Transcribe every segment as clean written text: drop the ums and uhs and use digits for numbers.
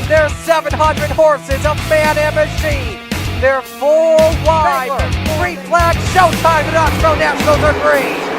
They're 700 horses of man and machine. They're full wide. Green flag, showtime at Oxbow Nationals are green.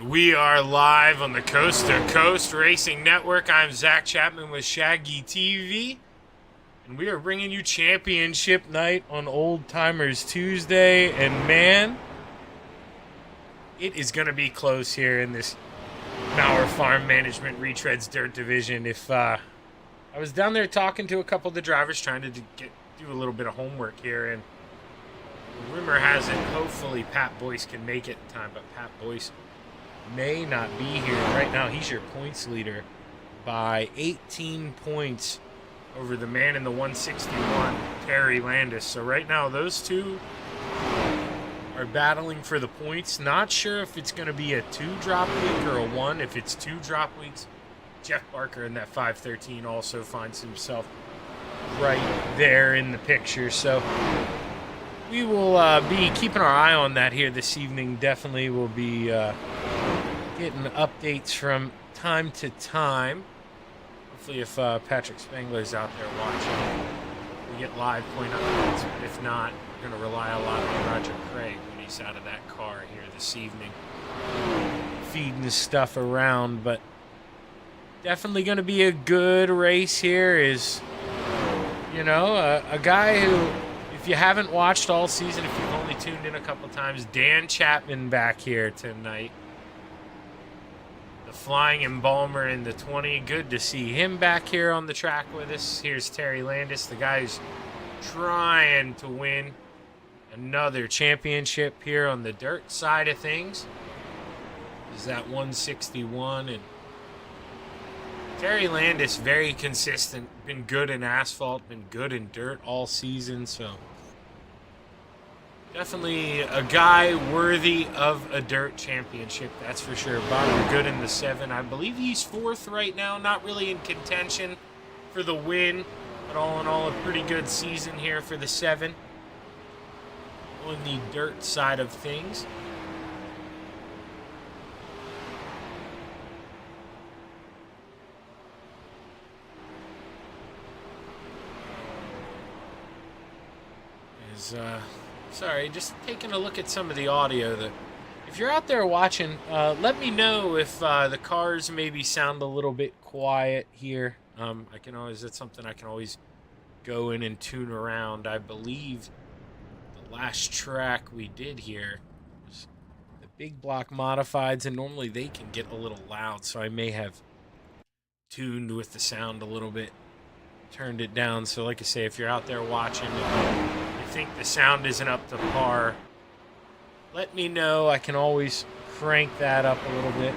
We are live on the Coast to Coast Racing Network. I'm Zach Chapman with Shaggy TV, and we are bringing you championship night on Old Timers Tuesday. And man, it is going to be close here in this Mauer Farm Management Retreads Dirt Division. If I was down there talking to a couple of the drivers, trying to do a little bit of homework here, and the rumor has it hopefully Pat Boyce can make it in time, but Pat Boyce may not be here. Right now, he's your points leader by 18 points over the man in the 161, Terry Landis. So right now, those two are battling for the points. Not sure if it's going to be a 2-drop week or a 1. If it's 2 drop weeks, Jeff Barker in that 513 also finds himself right there in the picture. So we will be keeping our eye on that here this evening. Definitely will be getting updates from time to time. Hopefully if Patrick Spangler's out there watching, we get live point updates. But if not, we're going to rely a lot on Roger Craig when he's out of that car here this evening, feeding his stuff around. But definitely going to be a good race here. Is, you know, a guy who, if you haven't watched all season, if you've only tuned in a couple times, Dan Chapman back here tonight. The Flying Embalmer in the 20. Good to see him back here on the track with us. Here's Terry Landis, the guy who's trying to win another championship here on the dirt side of things. Is that 161? And Terry Landis, very consistent. Been good in asphalt, been good in dirt all season, so Definitely a guy worthy of a dirt championship, that's for sure. Bobby Good in the 7. I believe he's 4th right now, not really in contention for the win, but all in all, a pretty good season here for the 7 on the dirt side of things. Sorry, just taking a look at some of the audio. If you're out there watching, let me know if the cars maybe sound a little bit quiet here. That's something I can always go in and tune around. I believe the last track we did here was the big block modifieds, and normally they can get a little loud, so I may have tuned with the sound a little bit, turned it down. So like I say, if you're out there watching, think the sound isn't up to par, let me know. I can always crank that up a little bit.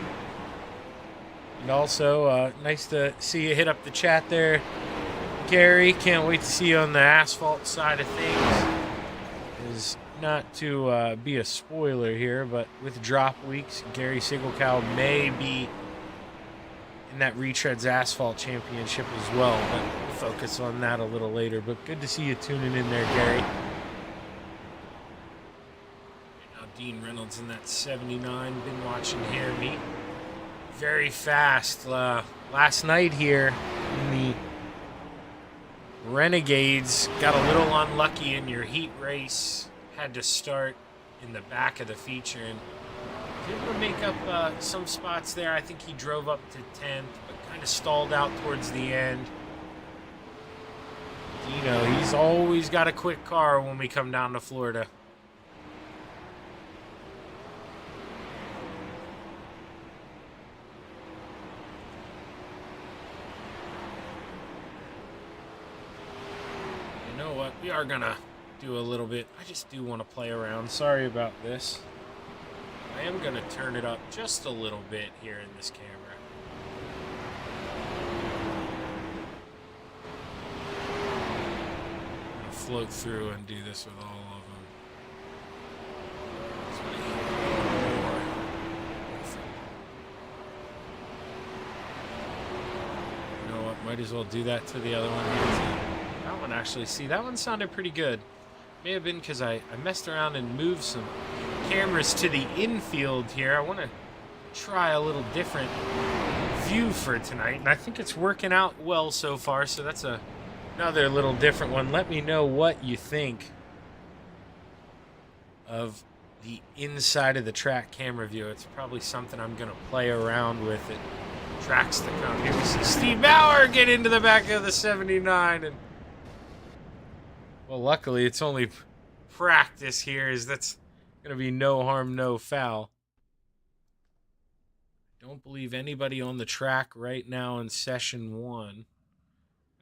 And also, nice to see you hit up the chat there, Gary. Can't wait to see you on the asphalt side of things. Is not to be a spoiler here, but with drop weeks, Gary Sigelkow may be in that Retreads Asphalt Championship as well, but we'll focus on that a little later. But good to see you tuning in there, Gary. Now Dean Reynolds in that 79, been watching here meet very fast. Last night here in the Renegades, got a little unlucky in your heat race. Had to start in the back of the feature and able to make up some spots there. I think he drove up to 10th, but kind of stalled out towards the end. He's always got a quick car when we come down to Florida. You know what? We are going to do a little bit. I just do want to play around. Sorry about this. I am going to turn it up just a little bit here in this camera. I'm going to float through and do this with all of them. You know what? Might as well do that to the other one here too. That one actually, see, that one sounded pretty good. May have been because I messed around and moved some cameras to the infield here. I want to try a little different view for tonight, and I think it's working out well so far, so that's another little different one. Let me know what you think of the inside of the track camera view. It's probably something I'm going to play around with at tracks to come. Here we see Steve Bauer get into the back of the 79, and well, luckily it's only practice here, as that's going to be no harm, no foul. Don't believe anybody on the track right now in session 1.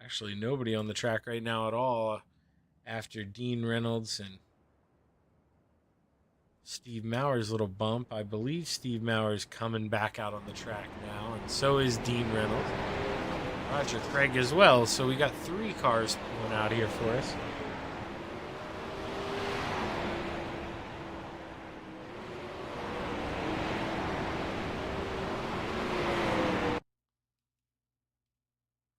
Actually, nobody on the track right now at all after Dean Reynolds and Steve Maurer's little bump. I believe Steve Maurer's coming back out on the track now, and so is Dean Reynolds. Roger Craig as well, so we got 3 cars pulling out here for us.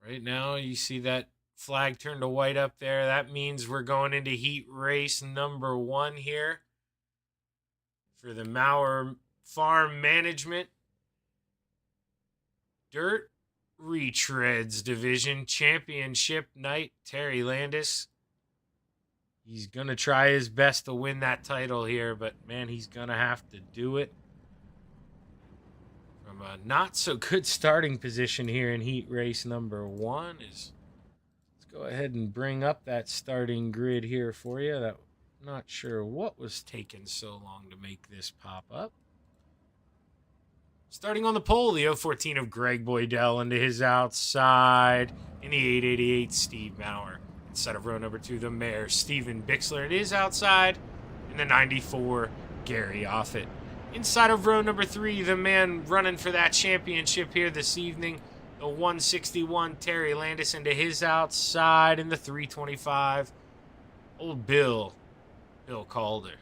Right now, you see that flag turn to white up there. That means we're going into heat race number 1 here for the Maurer Farm Management Dirt Retreads Division Championship night. Terry Landis, he's going to try his best to win that title here, but man, he's going to have to do it from a not so good starting position here in heat race number 1. Let's go ahead and bring up that starting grid here for you. Not sure what was taking so long to make this pop up. Starting on the pole, the 014 of Greg Boydell into his outside. In the 888, Steve Maurer. Inside of row number 2, the Mayor, Steven Bixler. It is outside. In the 94, Gary Offit. Inside of row number 3, the man running for that championship here this evening, the 161, Terry Landis into his outside. In the 325, old Bill Bill Calder.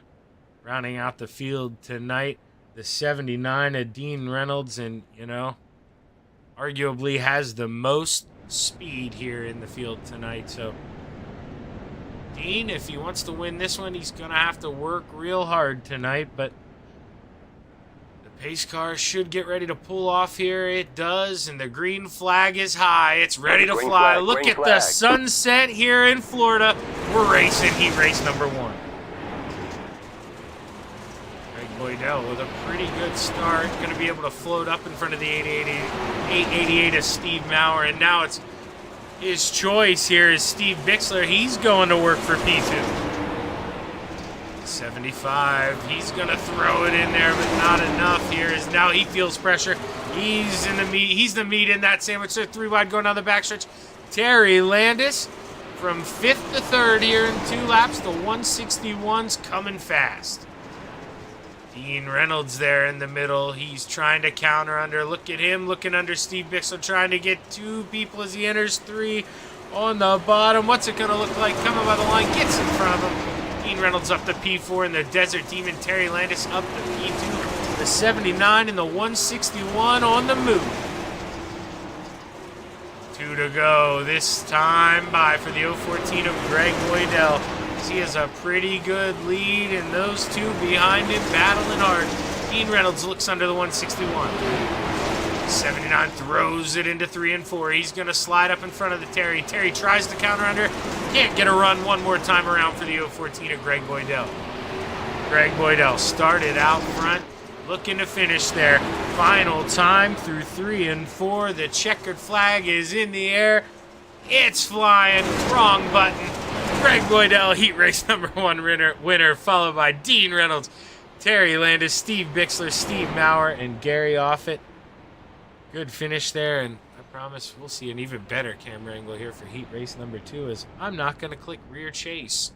Rounding out the field tonight, the 79 of Dean Reynolds, and, arguably has the most speed here in the field tonight. So, Dean, if he wants to win this one, he's going to have to work real hard tonight, but the pace car should get ready to pull off here. It does, and the green flag is high. It's ready to fly. Look at the sunset here in Florida. We're racing heat race number 1. Greg Boydell with a pretty good start. Going to be able to float up in front of the 888 of Steve Maurer, and now it's his choice here is Steve Bixler. He's going to work for P2. 75. He's going to throw it in there, but not enough here. As now he feels pressure. He's in the meat. He's the meat in that sandwich. So 3 wide going down the backstretch. Terry Landis from 5th to 3rd here in 2 laps. The 161's coming fast. Dean Reynolds there in the middle. He's trying to counter under. Look at him looking under Steve Bixler, trying to get 2 people as he enters 3 on the bottom. What's it going to look like? Coming by the line, gets in front of him. Dean Reynolds up to P4 and the Desert Demon. Terry Landis up to P2. The 79 and the 161 on the move. 2 to go. This time by for the 014 of Greg Boydell. He has a pretty good lead, and those 2 behind him battling hard. Dean Reynolds looks under the 161. 79 throws it into 3 and 4. He's going to slide up in front of the Terry. Terry tries to counter under. Can't get a run one more time around for the 014 of Greg Boydell. Greg Boydell started out front, looking to finish there. Final time through 3 and 4. The checkered flag is in the air. It's flying. Wrong button. Greg Boydell, heat race number 1 winner, followed by Dean Reynolds, Terry Landis, Steve Bixler, Steve Maurer, and Gary Offit. Good finish there, and I promise we'll see an even better camera angle here for heat race number 2, as I'm not going to click rear chase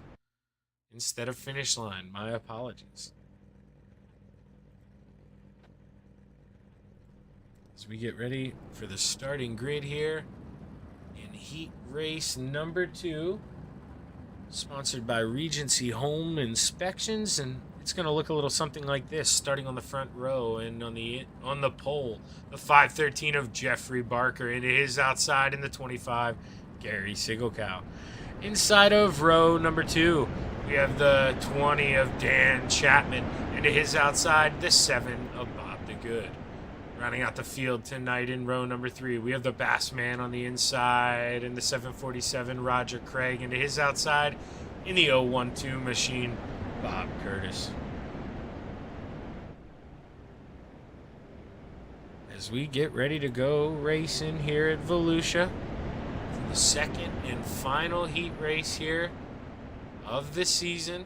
instead of finish line. My apologies. As we get ready for the starting grid here in heat race number 2. Sponsored by Regency Home Inspections, and it's going to look a little something like this, starting on the front row and on the pole, the 513 of Jeffrey Barker into his outside in the 25, Gary Sigelkow. Inside of row number 2, we have the 20 of Dan Chapman into his outside, the 7 of Bob DeGood. Rounding out the field tonight in row number 3, we have the Bassman on the inside and the 747 Roger Craig into his outside in the 012 machine, Bob Curtis. As we get ready to go racing here at Volusia for the 2nd and final heat race here of the season.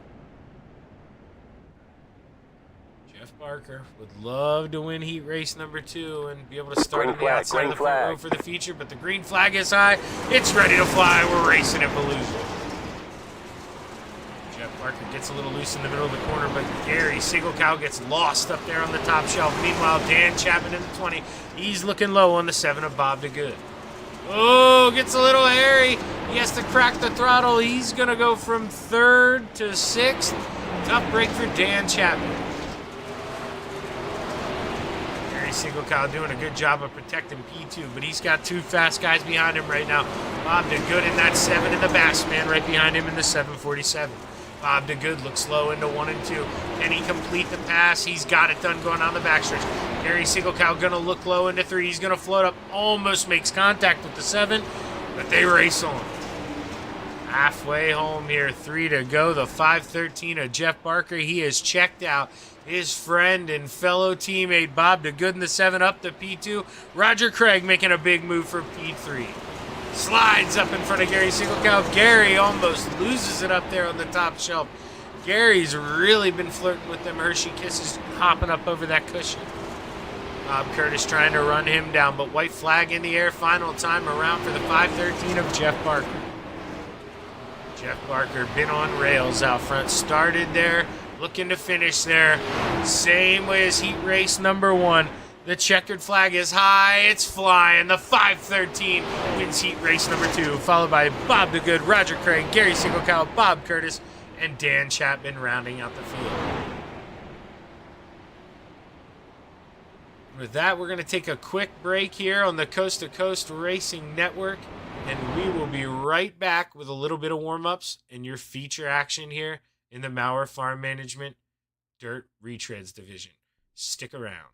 Jeff Barker would love to win heat race number 2 and be able to start on the outside of the front row for the feature, but the green flag is high. It's ready to fly. We're racing at Volusia. Jeff Barker gets a little loose in the middle of the corner, but Gary Sigelkow gets lost up there on the top shelf. Meanwhile, Dan Chapman in the 20. He's looking low on the 7 of Bob DeGood. Oh, gets a little hairy. He has to crack the throttle. He's going to go from 3rd to 6th. Tough break for Dan Chapman. Sigelkow doing a good job of protecting P2, but he's got 2 fast guys behind him right now. Bob DeGood in that 7 and the Bassman right behind him in the 747. Bob DeGood looks low into 1 and 2. Can he complete the pass? He's got it done going on the backstretch. Gary Sigelkow going to look low into 3. He's going to float up, almost makes contact with the 7, but they race on. Halfway home here, 3 to go. The 513 of Jeff Barker, he is checked out. His friend and fellow teammate Bob DeGood in the 7 up to P2. Roger Craig making a big move for P3. Slides up in front of Gary Sigelkow. Gary almost loses it up there on the top shelf. Gary's really been flirting with them Hershey Kisses, hopping up over that cushion. Bob Curtis trying to run him down, but white flag in the air. Final time around for the 513 of Jeff Barker. Jeff Barker been on rails out front. Started there. Looking to finish there. Same way as heat race number 1. The checkered flag is high. It's flying. The 513 wins heat race number 2, followed by Bob DeGood, Roger Craig, Gary Sigelkow, Bob Curtis, and Dan Chapman rounding out the field. With that, we're going to take a quick break here on the Coast to Coast Racing Network, and we will be right back with a little bit of warm-ups and your feature action here in the Maurer Farm Management Dirt Retreads division. Stick around.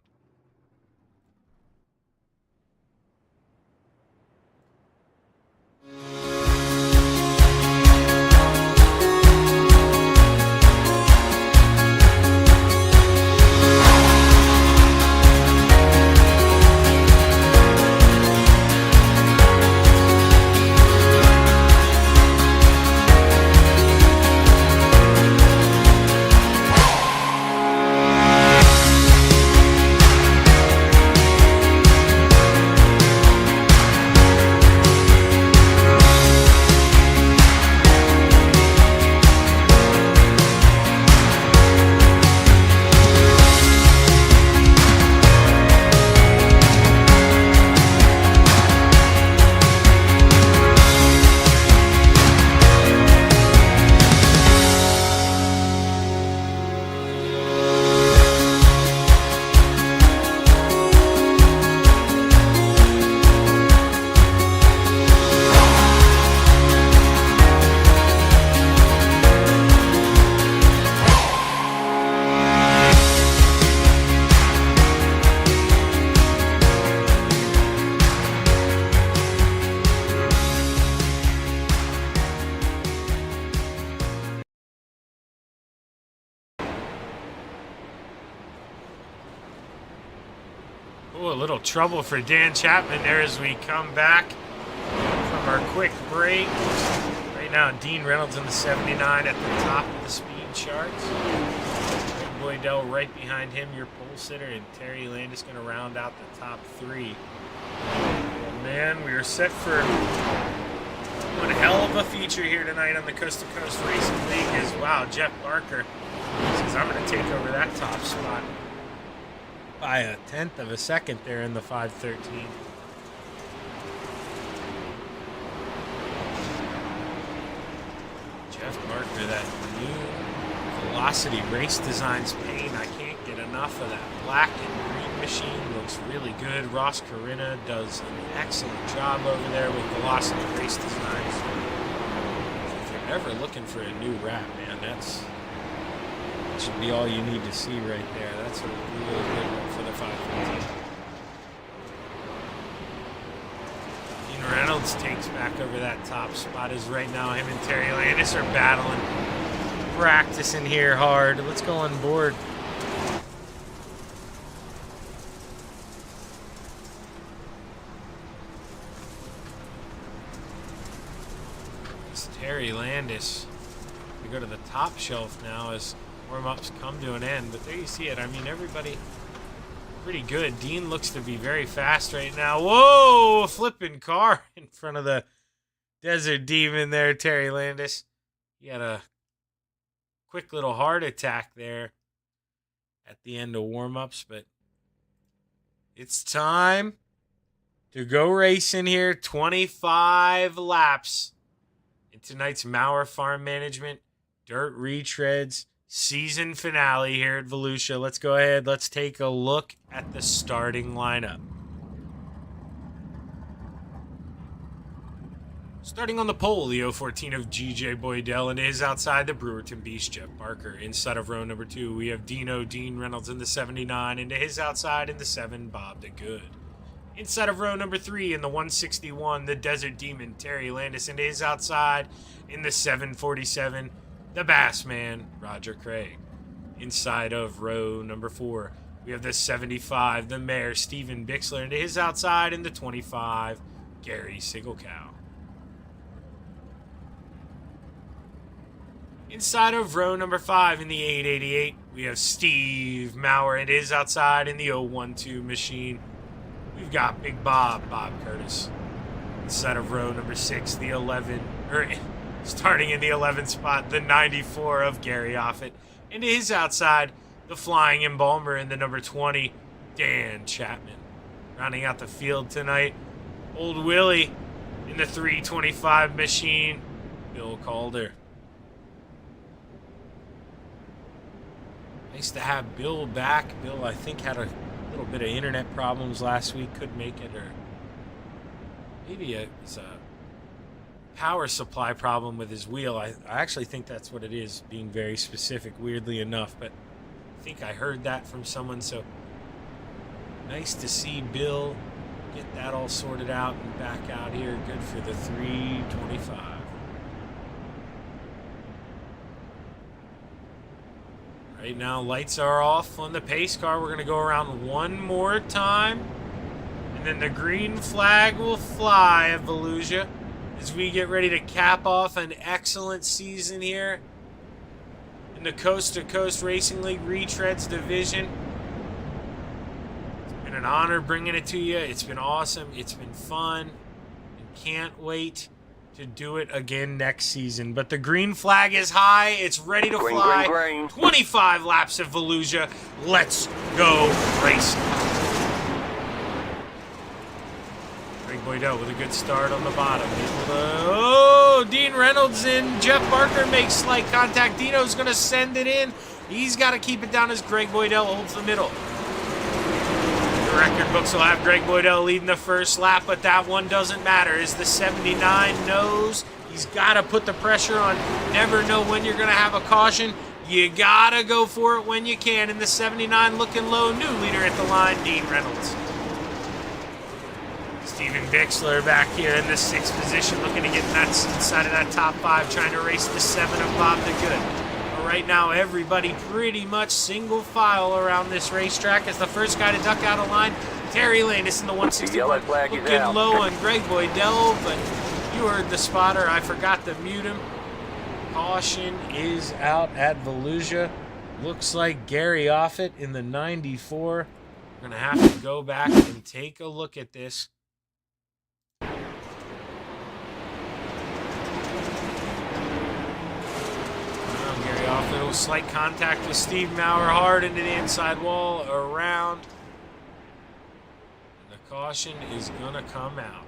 Oh, a little trouble for Dan Chapman there as we come back from our quick break. Right now, Dean Reynolds in the 79 at the top of the speed charts. Greg Boydell right behind him, your pole sitter, and Terry Landis going to round out the top three. Oh, man, we are set for one hell of a feature here tonight on the Coast to Coast Racing League. Is wow, Jeff Barker says I'm going to take over that top spot by a tenth of a second there in the 513. Jeff Barker, that new Velocity Race Designs paint, I can't get enough of that. Black and green machine looks really good. Ross Carina does an excellent job over there with Velocity Race Designs. If you're ever looking for a new wrap, man, that should be all you need to see right there. That's a really good one for the 515. Dean Reynolds takes back over that top spot as right now him and Terry Landis are battling, practicing here hard. Let's go on board. It's Terry Landis. We go to the top shelf now as warm-ups come to an end, but there you see it. I mean, everybody pretty good. Dean looks to be very fast right now. Whoa, a flipping car in front of the Desert Demon there, Terry Landis. He had a quick little heart attack there at the end of warm-ups, but it's time to go racing here. 25 laps in tonight's Maurer Farm Management Dirt Retreads season finale here at Volusia. Let's go ahead. Let's take a look at the starting lineup. Starting on the pole, the 014 of GJ Boydell, and his outside, the Brewerton Beast, Jeff Barker. Inside of row number 2, we have Dean Reynolds in the 79, and to his outside in the 7, Bob the Good. Inside of row number 3 in the 161, the Desert Demon, Terry Landis, and to his outside in the 747, the Bass Man, Roger Craig. Inside of row number 4, we have the 75, the Mayor, Steven Bixler, and to his outside in the 25, Gary Sigelkow. Inside of row number 5 in the 888, we have Steve Maurer, and his outside in the 012 machine. We've got Big Bob Curtis. Inside of row number 6, the 11, starting in the 11th spot, the 94 of Gary Offit. And to his outside, the Flying Embalmer in the number 20, Dan Chapman. Rounding out the field tonight, Old Willie in the 325 machine, Bill Calder. Nice to have Bill back. Bill, I think, had a little bit of internet problems last week. Couldn't make it, or maybe it's a power supply problem with his wheel. I actually think that's what it is, being very specific, weirdly enough. But I think I heard that from someone, so nice to see Bill get that all sorted out and back out here. Good for the 325. Right now, lights are off on the pace car. We're going to go around one more time, and then the green flag will fly at Volusia as we get ready to cap off an excellent season here in the Coast to Coast Racing League Retreads Division. It's been an honor bringing it to you. It's been awesome. It's been fun, and can't wait to do it again next season. But the green flag is high. It's ready to fly. Green. 25 laps at Volusia. Let's go racing. Greg Boydell with a good start on the bottom. Oh, Dean Reynolds and Jeff Barker make slight contact. Dino's going to send it in. He's got to keep it down as Greg Boydell holds the middle. The record books will have Greg Boydell leading the first lap, but that one doesn't matter, as the 79 knows he's got to put the pressure on. Never know when you're going to have a caution. You got to go for it when you can. And the 79 looking low, new leader at the line, Dean Reynolds. Steven Bixler back here in the 6th position, looking to get inside of that top 5, trying to race the 7 of Bob the Good. Right now, everybody pretty much single file around this racetrack as the first guy to duck out of line. Terry Landis in the 161, looking low on Greg Boydell, but you heard the spotter. I forgot to mute him. Caution is out at Volusia. Looks like Gary Offit in the 94. We're going to have to go back and take a look at this. Off a little slight contact with Steve Maurer, hard into the inside wall, around. And the caution is going to come out.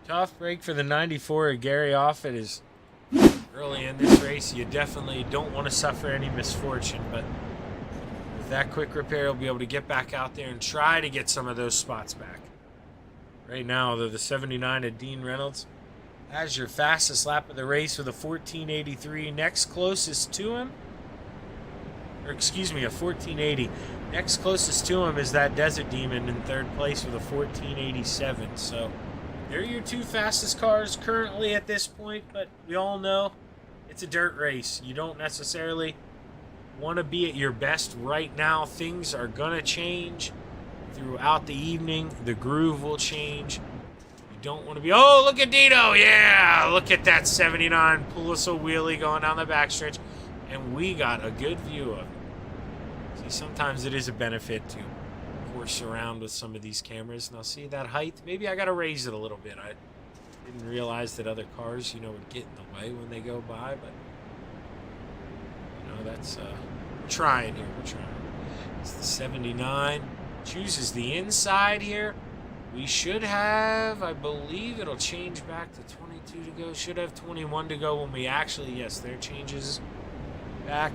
Tough break for the 94. Gary Offit is early in this race. You definitely don't want to suffer any misfortune, but with that quick repair, he'll be able to get back out there and try to get some of those spots back. Right now, though, the 79 of Dean Reynolds has your fastest lap of the race with a 1483. Next closest to him, or excuse me, a 1480. Next closest to him is that Desert Demon in 3rd place with a 1487. So they're your 2 fastest cars currently at this point, but we all know it's a dirt race. You don't necessarily want to be at your best right now. Things are going to change throughout the evening. The groove will change. Don't want to be, oh, look at Dino, yeah, look at that 79, pull us a wheelie going down the backstretch, and we got a good view of it. See, sometimes it is a benefit to course around with some of these cameras. Now, see that height? Maybe I got to raise it a little bit. I didn't realize that other cars, would get in the way when they go by, but, that's, we're trying here, we're trying. It's the 79, chooses the inside here. We should have, I believe it'll change back to 22 to go. Should have 21 to go when we actually, yes, there changes back.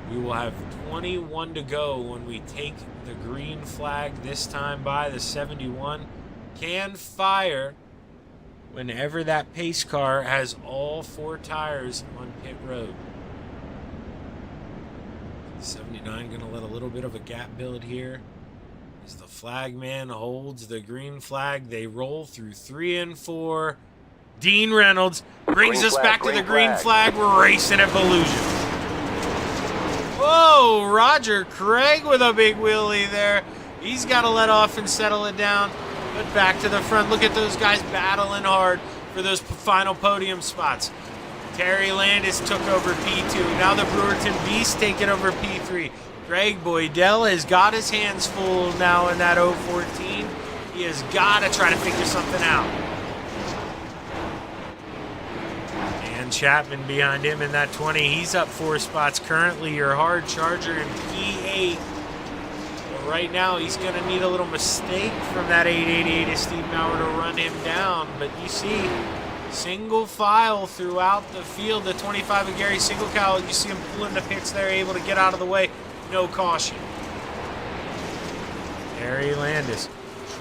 We will have 21 to go when we take the green flag this time by the 71. Can fire whenever that pace car has all 4 tires on pit road. 79 going to let a little bit of a gap build here. As the flagman holds the green flag, they roll through 3 and 4. Dean Reynolds brings us back to the green flag. We're racing at Volusia. Whoa, Roger Craig with a big wheelie there. He's got to let off and settle it down. But back to the front. Look at those guys battling hard for those final podium spots. Terry Landis took over P2. Now the Brewerton Beast taking over P3. Greg Boydell has got his hands full now in that 014. He has got to try to figure something out. And Chapman behind him in that 20. He's up 4 spots currently. Your hard charger in P8. But right now, he's going to need a little mistake from that 888 of Steve Maurer to run him down. But you see, single file throughout the field. The 25 of Gary Single Cow, you see him pulling the pits there, able to get out of the way. no caution. Terry Landis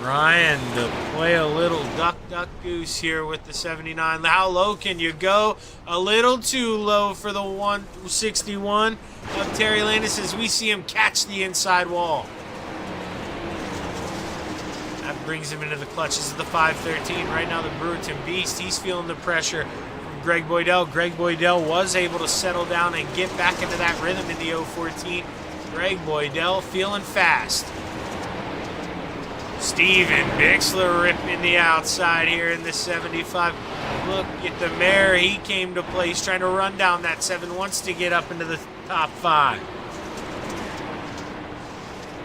trying to play a little duck, goose here with the 79. How low can you go? A little too low for the 161 of Terry Landis as we see him catch the inside wall. That brings him into the clutches of the 513. Right now, the Brewerton Beast, he's feeling the pressure from Greg Boydell. Greg Boydell was able to settle down and get back into that rhythm in the 014. Greg Boydell feeling fast. Steven Bixler ripping the outside here in the 75. Look at the mare. He came to play. He's trying to run down that 7. Wants to get up into the top 5.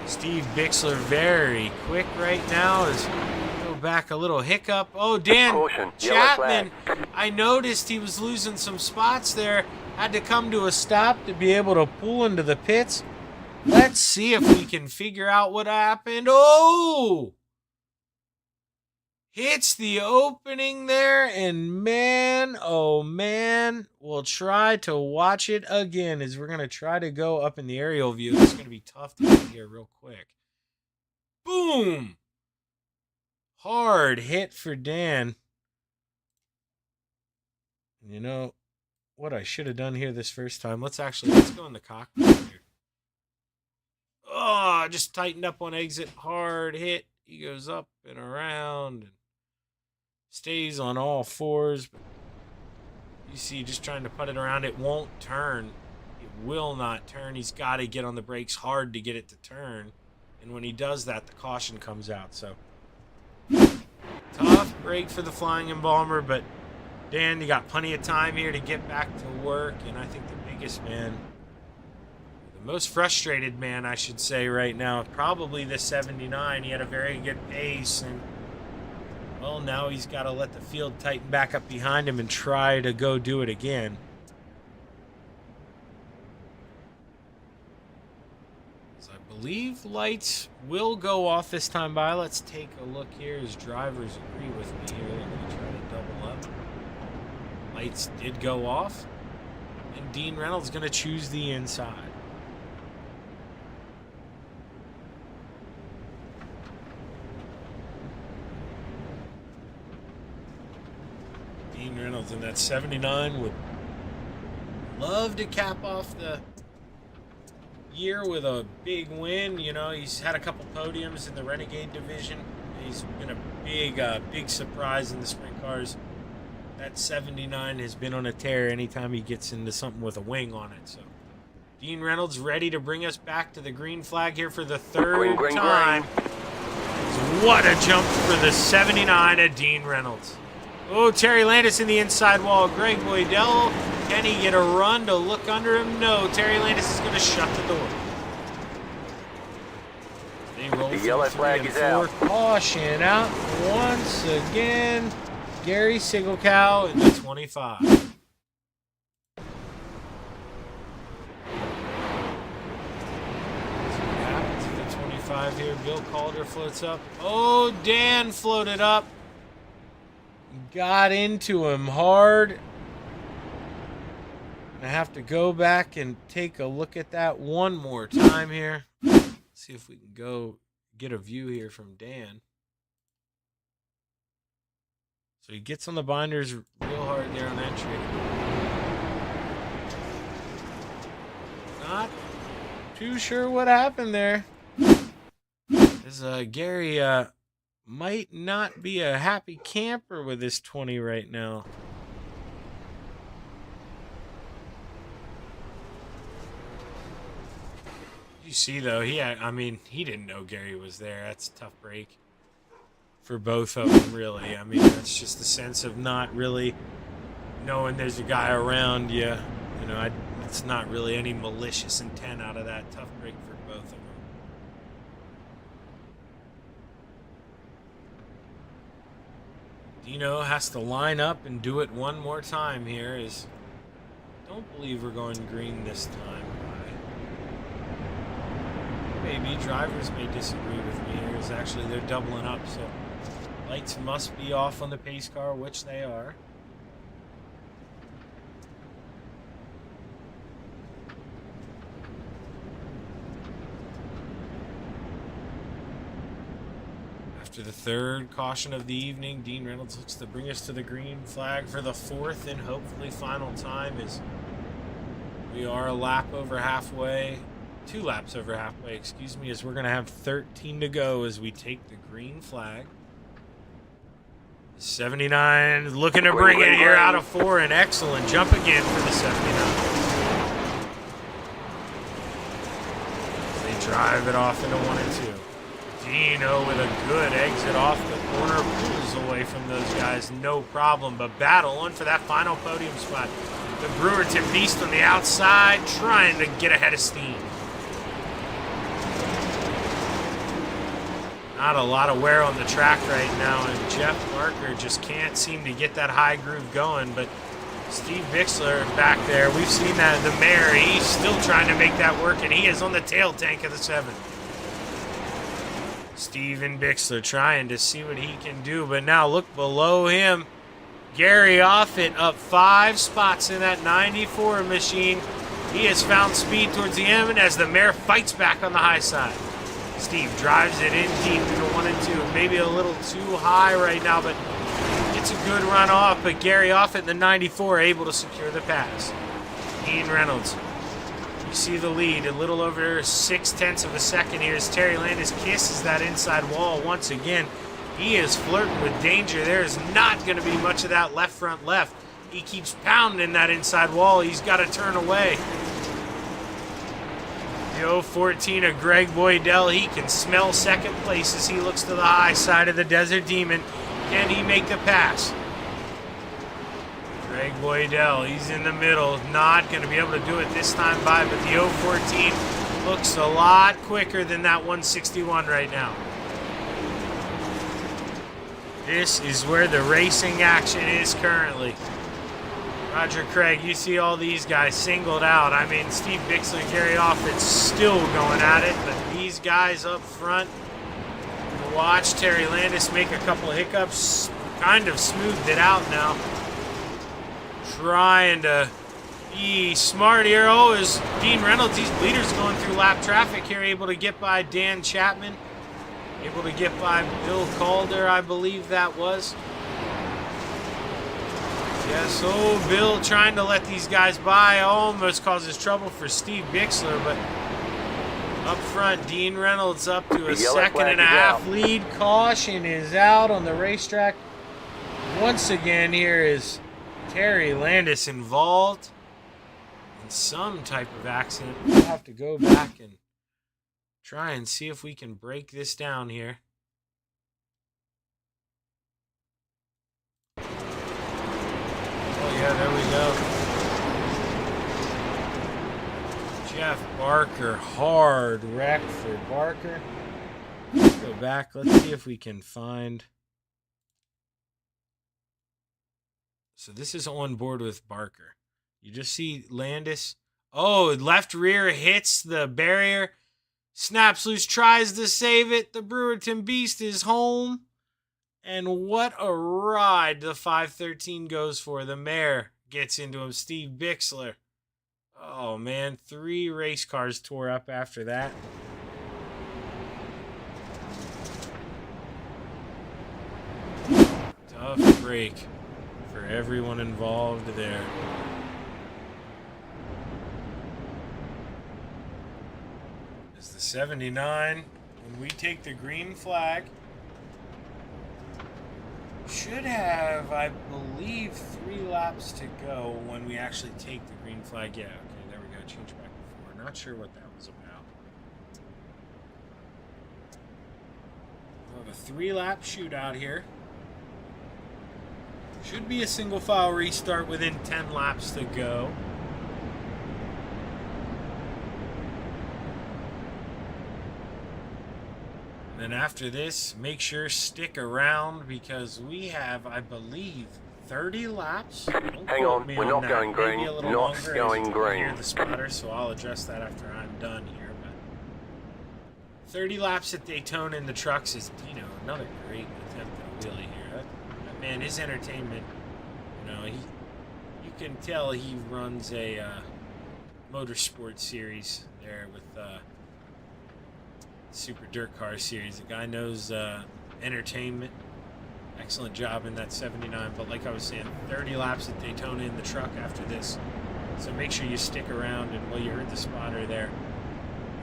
Steve Bixler very quick right now. Go back a little hiccup. Oh, Dan Chapman. I noticed he was losing some spots there. Had to come to a stop to be able to pull into the pits. Let's see if we can figure out what happened. Oh! Hits the opening there, and man, oh man, we'll try to watch it again as we're going to try to go up in the aerial view. It's going to be tough to get here real quick. Boom! Hard hit for Dan. You know what I should have done here this first time? Let's go in the cockpit here. Oh, just tightened up on exit. Hard hit. He goes up and around and stays on all fours. You see, just trying to put it around. It won't turn. It will not turn. He's got to get on the brakes hard to get it to turn. And when he does that, the caution comes out. So, tough break for the Flying Embalmer. But, Dan, you got plenty of time here to get back to work. And I think the biggest man, most frustrated man, I should say, right now, probably the 79. He had a very good pace, and, well, now he's got to let the field tighten back up behind him and try to go do it again. So I believe lights will go off this time by. Let's take a look here as drivers agree with me here. They're going to try to double up. Lights did go off, and Dean Reynolds going to choose the inside. Reynolds in that 79 would love to cap off the year with a big win. You know, he's had a couple podiums in the Renegade division. He's been a big surprise in the sprint cars. That 79 has been on a tear anytime he gets into something with a wing on it. So Dean Reynolds ready to bring us back to the green flag here for the third time. What a jump for the 79 of Dean Reynolds. Oh, Terry Landis in the inside wall. Greg Boydell, can he get a run to look under him? No, Terry Landis is going to shut the door. They roll the yellow flag is out. Caution out once again. Gary Sigelkow in the 25. Let's see what happens at the 25 here. Bill Calder floats up. Oh, Dan floated up. Got into him hard. I have to go back and take a look at that one more time here. See if we can go get a view here from Dan. So he gets on the binders real hard there on entry. Not too sure what happened there. As Gary might not be a happy camper with this 20 right now. You see, though, he didn't know Gary was there. That's a tough break for both of them, really. I mean, that's just the sense of not really knowing there's a guy around you. You know, it's not really any malicious intent out of that. Tough break for both of them. Dino has to line up and do it one more time here. Don't believe we're going green this time. Maybe drivers may disagree with me here. Actually, they're doubling up, so lights must be off on the pace car, which they are. After the third caution of the evening, Dean Reynolds looks to bring us to the green flag for the fourth and hopefully final time, as we are a lap over halfway. 2 laps over halfway, excuse me, as we're going to have 13 to go as we take the green flag. 79 looking to bring it here out of 4. An excellent jump again for the 79. They drive it off into 1 and 2. Dino with a good exit off the corner, pulls away from those guys, no problem, but battle on for that final podium spot. The Brewerton Beast on the outside, trying to get ahead of steam. Not a lot of wear on the track right now, and Jeff Barker just can't seem to get that high groove going, but Steve Bixler back there, we've seen that, the mare, he's still trying to make that work, and he is on the tail tank of the 7. Steven Bixler trying to see what he can do, but now look below him. Gary Offit up 5 spots in that 94 machine. He has found speed towards the end as the mare fights back on the high side. Steve drives it in deep into 1 and 2. Maybe a little too high right now, but it's a good run off. But Gary Offit in the 94 able to secure the pass. Dean Reynolds, you see the lead, a little over 0.6 of a second here as Terry Landis kisses that inside wall once again. He is flirting with danger. There is not going to be much of that left front left. He keeps pounding that inside wall. He's got to turn away. The 014 of Greg Boydell, he can smell second place as he looks to the high side of the Desert Demon. Can he make the pass? Greg Boydell, he's in the middle. Not going to be able to do it this time by, but the 014 looks a lot quicker than that 161 right now. This is where the racing action is currently. Roger Craig, you see all these guys singled out. I mean, Steve Bixler and Gary Offit's still going at it, but these guys up front, watch Terry Landis make a couple of hiccups, kind of smoothed it out now. Trying to be smart here. Oh, is Dean Reynolds, these leaders going through lap traffic here, able to get by Dan Chapman, able to get by Bill Calder, I believe that was. Yes, oh, Bill trying to let these guys by, almost causes trouble for Steve Bixler, but up front, Dean Reynolds up to a 2.5 lead. Caution is out on the racetrack. Once again, here is Terry Landis involved in some type of accident. We'll have to go back and try and see if we can break this down here. Yeah, there we go. Jeff Barker, hard wreck for Barker. Let's go back. Let's see if we can find. So this is on board with Barker. You just see Landis. Oh, left rear hits the barrier. Snaps loose, tries to save it. The Brewerton Beast is home. And what a ride the 513 goes for. The mare gets into him. Steve Bixler. Oh, man. 3 race cars tore up after that. Tough break for everyone involved there. It's the 79. When we take the green flag, should have, I believe, 3 laps to go when we actually take the green flag. Yeah, okay, there we go. Change back and forth. Not sure what that was about. We'll have a 3-lap shootout here. Should be a single file restart within 10 laps to go. And after this, make sure stick around because we have, I believe, 30 laps. Hang on, we're not going green. Not going green. Near the spotter, so I'll address that after I'm done here. But 30 laps at Daytona in the trucks is, another great attempt at a wheelie here. That man, his entertainment, you can tell he runs a motorsport series there with Super Dirt Car Series. The guy knows entertainment. Excellent job in that 79. But like I was saying, 30 laps at Daytona in the truck after this. So make sure you stick around, and while you heard the spotter there,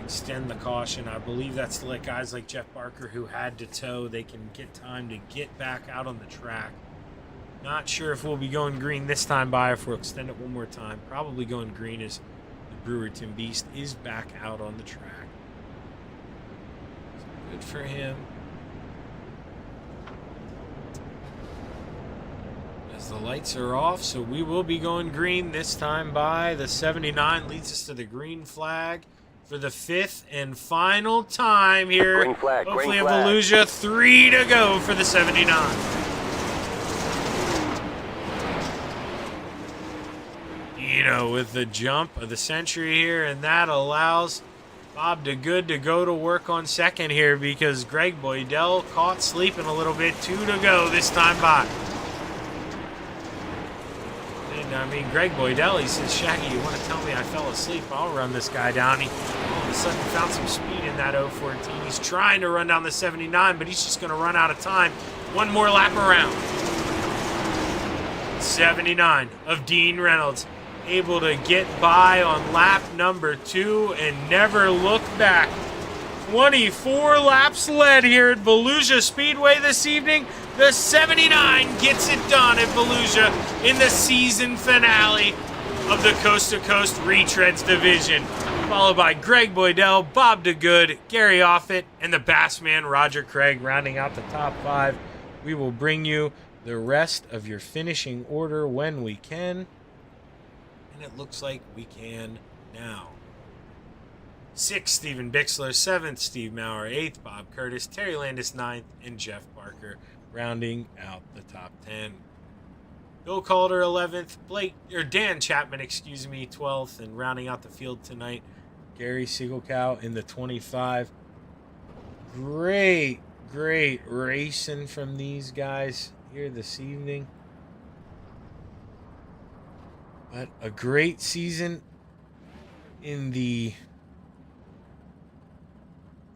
extend the caution. I believe that's to let guys like Jeff Barker, who had to tow, they can get time to get back out on the track. Not sure if we'll be going green this time by, if we'll extend it one more time. Probably going green as the Brewerton Beast is back out on the track. So good for him. As the lights are off, so we will be going green this time by. The 79 leads us to the green flag for the 5th and final time here. Green flag, hopefully green of flag. Volusia. 3 to go for the 79. With the jump of the century here, and that allows Bob DeGood to go to work on second here because Greg Boydell caught sleeping a little bit. 2 to go this time by. And Greg Boydell, he says, Shaggy, you want to tell me I fell asleep? I'll run this guy down. He all of a sudden found some speed in that 014. He's trying to run down the 79, but he's just going to run out of time. One more lap around. 79 of Dean Reynolds, able to get by on lap number 2 and never look back. 24 laps led here at Volusia Speedway this evening. The 79 gets it done at Volusia in the season finale of the Coast to Coast Retreads division, followed by Greg Boydell, Bob DeGood, Gary Offit, and the Bassman Roger Craig rounding out the top 5. We will bring you the rest of your finishing order when we can. And it looks like we can now. 6th, Stephen Bixler. 7th, Steve Maurer. 8th, Bob Curtis. Terry Landis, 9th, and Jeff Barker rounding out the top 10. Bill Calder, 11th. Dan Chapman, 12th, and rounding out the field tonight, Gary Siegelkow in the 25. Great racing from these guys here this evening. But a great season in the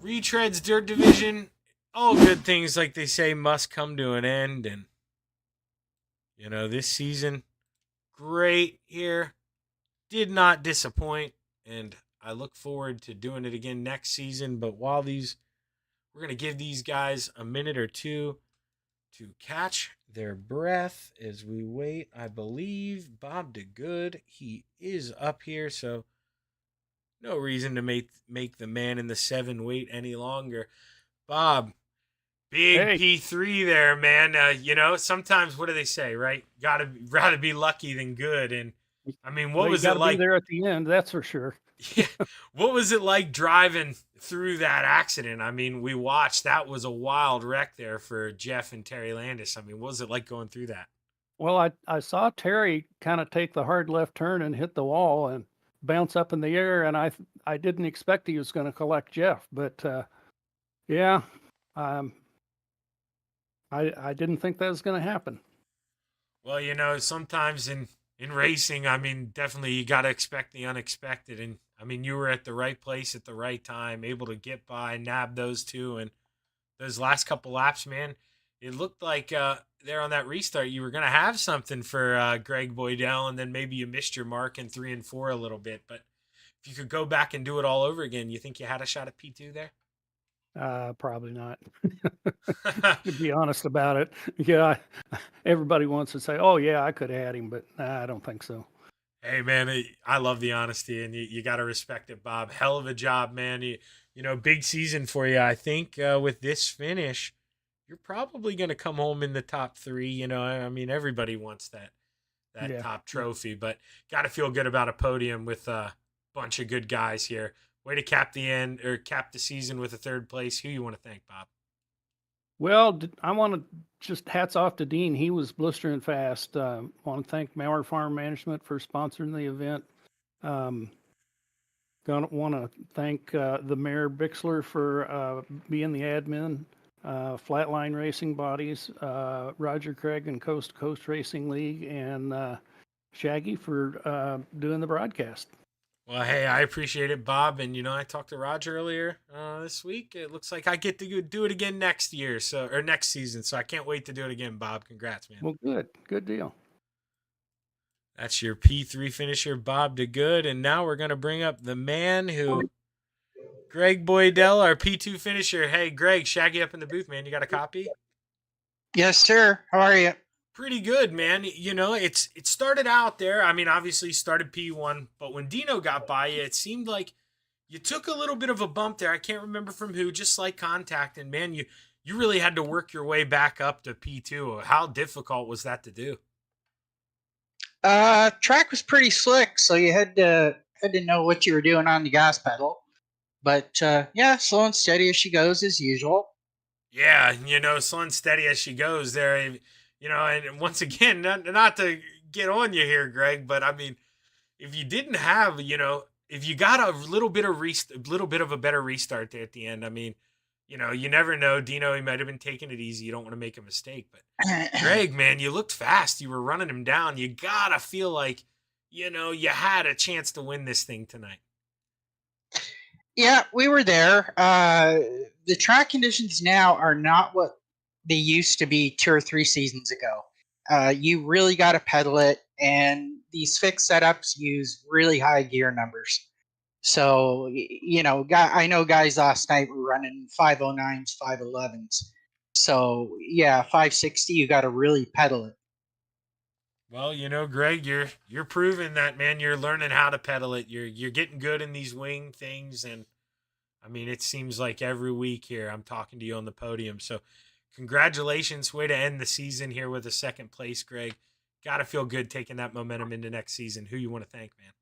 Retreads Dirt Division. All good things, like they say, must come to an end. And, this season, great here. Did not disappoint. And I look forward to doing it again next season. But while we're going to give these guys a minute or two to catch their breath as we wait. I believe Bob DeGood, he is up here, so no reason to make the man in the 7 wait any longer. Bob, big P3 there, man. Sometimes what do they say, right? Rather be lucky than good. And what was it like be there at the end? That's for sure. Yeah. What was it like driving through that accident? We watched. That was a wild wreck there for Jeff and Terry Landis. What was it like going through that? Well, I saw Terry kind of take the hard left turn and hit the wall and bounce up in the air, and I didn't expect he was going to collect Jeff, but I didn't think that was going to happen. Well, sometimes in racing, definitely you got to expect the unexpected. And, you were at the right place at the right time, able to get by, nab those two. And those last couple laps, man, it looked like there on that restart you were going to have something for Greg Boydell, and then maybe you missed your mark in 3 and 4 a little bit. But if you could go back and do it all over again, you think you had a shot at P2 there? Probably not. To be honest about it. Yeah, everybody wants to say, oh, yeah, I could have had him, but I don't think so. Hey, man, I love the honesty, and you got to respect it, Bob. Hell of a job, man. Big season for you. I think with this finish, you're probably going to come home in the top 3. Everybody wants that top trophy, but got to feel good about a podium with a bunch of good guys here. Way to cap the season with a 3rd place. Who you want to thank, Bob? Well, I want to just hats off to Dean. He was blistering fast. Want to thank Maurer Farm Management for sponsoring the event. Want to thank the Mayor Bixler for being the admin. Flatline Racing Bodies, Roger Craig and Coast to Coast Racing League, and Shaggy for doing the broadcast. Well, hey, I appreciate it, Bob. And I talked to Roger earlier this week. It looks like I get to do it again next year, or next season. So I can't wait to do it again, Bob. Congrats, man. Well, good deal. That's your P3 finisher, Bob DeGood. And now we're gonna bring up the man who, Greg Boydell, our P2 finisher. Hey, Greg, Shaggy up in the booth, man. You got a copy? Yes, sir. How are you? Pretty good, man. It started out there. I mean, obviously started P1, but when Dino got by you, it seemed like you took a little bit of a bump there. I can't remember from who, just like contact, and man, you really had to work your way back up to P2. How difficult was that to do? Track was pretty slick, so you had to know what you were doing on the gas pedal. But yeah, slow and steady as she goes as usual. Yeah, slow and steady as she goes there. And once again, not to get on you here, Greg, but I mean, if you didn't have, if you got a little bit of a better restart there at the end, I mean, you never know. Dino, he might have been taking it easy. You don't want to make a mistake, but Greg, man, you looked fast. You were running him down. You gotta feel like, you had a chance to win this thing tonight. Yeah, we were there. The track conditions now are not what they used to be 2 or 3 seasons ago. You really got to pedal it, and these fixed setups use really high gear numbers. So, I know guys last night were running 509s, 511s. So, yeah, 560, you got to really pedal it. Well, Greg, you're proving that, man. You're learning how to pedal it. You're getting good in these wing things, and I mean, it seems like every week here I'm talking to you on the podium. So, congratulations. Way to end the season here with a second place, Greg. Got to feel good taking that momentum into next season. Who you want to thank, man?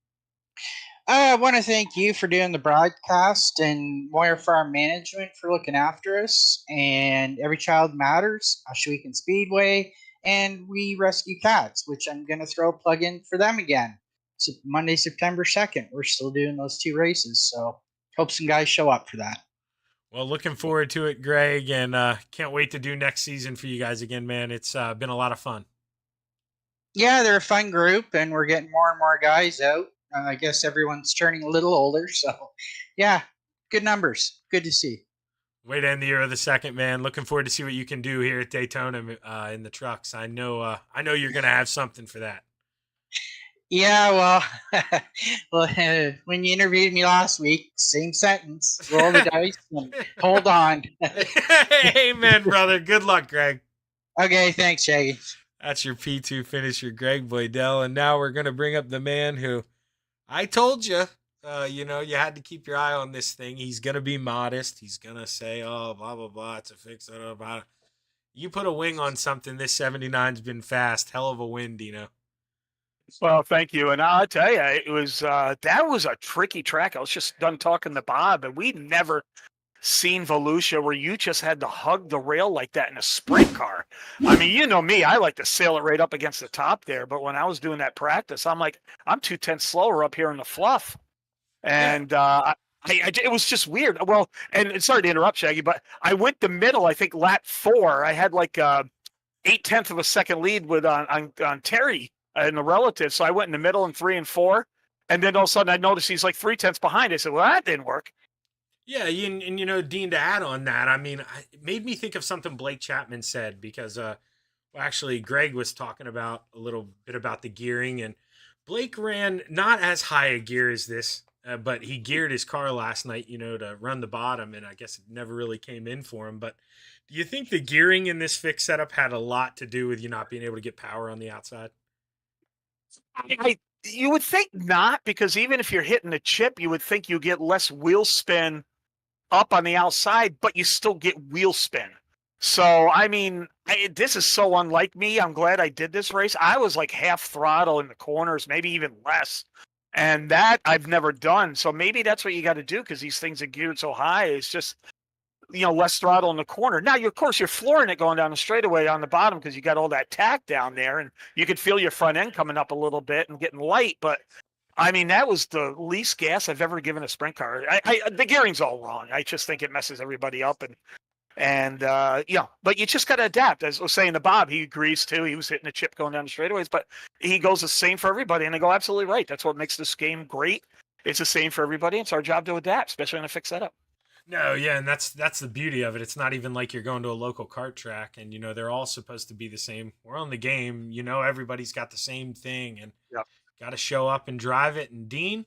I want to thank you for doing the broadcast and Moyer Farm Management for looking after us, and Every Child Matters, Ohsweken Speedway, and We Rescue Cats, which I'm going to throw a plug in for them again. So Monday, September 2nd. We're still doing those 2 races, so hope some guys show up for that. Well, looking forward to it, Greg, and can't wait to do next season for you guys again, man. It's been a lot of fun. Yeah, they're a fun group, and we're getting more and more guys out. I guess everyone's turning a little older, so yeah, good numbers. Good to see. Way to end the year of the second, man. Looking forward to see what you can do here at Daytona in the trucks. I know you're going to have something for that. Yeah, well, when you interviewed me last week, same sentence. Roll the dice and hold on. Amen, brother. Good luck, Greg. Okay, thanks, Shaggy. That's your P2 finisher, Greg Boydell. And now we're going to bring up the man who I told you, you had to keep your eye on this thing. He's going to be modest. He's going to say, oh, blah, blah, blah, it's a fix. You put a wing on something, this 79's been fast. Hell of a win, Dino. Well, thank you. And I'll tell you, it was that was a tricky track. I was just done talking to Bob, and we'd never seen Volusia where you just had to hug the rail like that in a sprint car. I mean, you know me, I like to sail it right up against the top there. But when I was doing that practice, I'm like, I'm 2/10 slower up here in the fluff. And it was just weird. Well, and sorry to interrupt, Shaggy, but I went the middle, I think lap 4. I had like 0.8 of a second lead with on Terry and the relative. So I went in the middle in 3 and 4. And then all of a sudden I noticed he's like 0.3 behind. I said, well, that didn't work. Yeah, and Dean, to add on that, I mean, it made me think of something Blake Chapman said because, actually, Greg was talking about a little bit about the gearing, and Blake ran not as high a gear as this, but he geared his car last night, to run the bottom, and I guess it never really came in for him. But do you think the gearing in this fixed setup had a lot to do with you not being able to get power on the outside? You would think not, because even if you're hitting the chip, you would think you get less wheel spin up on the outside, but you still get wheel spin. So, I mean, this is so unlike me. I'm glad I did this race. I was like half throttle in the corners, maybe even less. And that I've never done. So maybe that's what you got to do because these things are geared so high. It's just, less throttle in the corner. Now, of course, you're flooring it going down the straightaway on the bottom because you got all that tack down there. And you could feel your front end coming up a little bit and getting light. But I mean, that was the least gas I've ever given a sprint car. The gearing's all wrong. I just think it messes everybody up, but you just got to adapt. As I was saying to Bob, he agrees too. He was hitting a chip going down the straightaways, but he goes the same for everybody, and they go absolutely right. That's what makes this game great. it's the same for everybody. It's our job to adapt, especially on a fixed setup. No, yeah, and that's the beauty of it. It's not even like you're going to a local kart track and they're all supposed to be the same. We're on the game, everybody's got the same thing and got to show up and drive it. And Dean,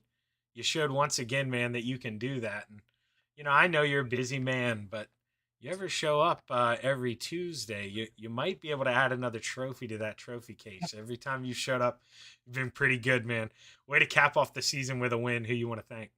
you showed once again, man, that you can do that. And I know you're a busy man, but you ever show up every Tuesday, you might be able to add another trophy to that trophy case. Every time you showed up, you've been pretty good, man. Way to cap off the season with a win. Who you want to thank?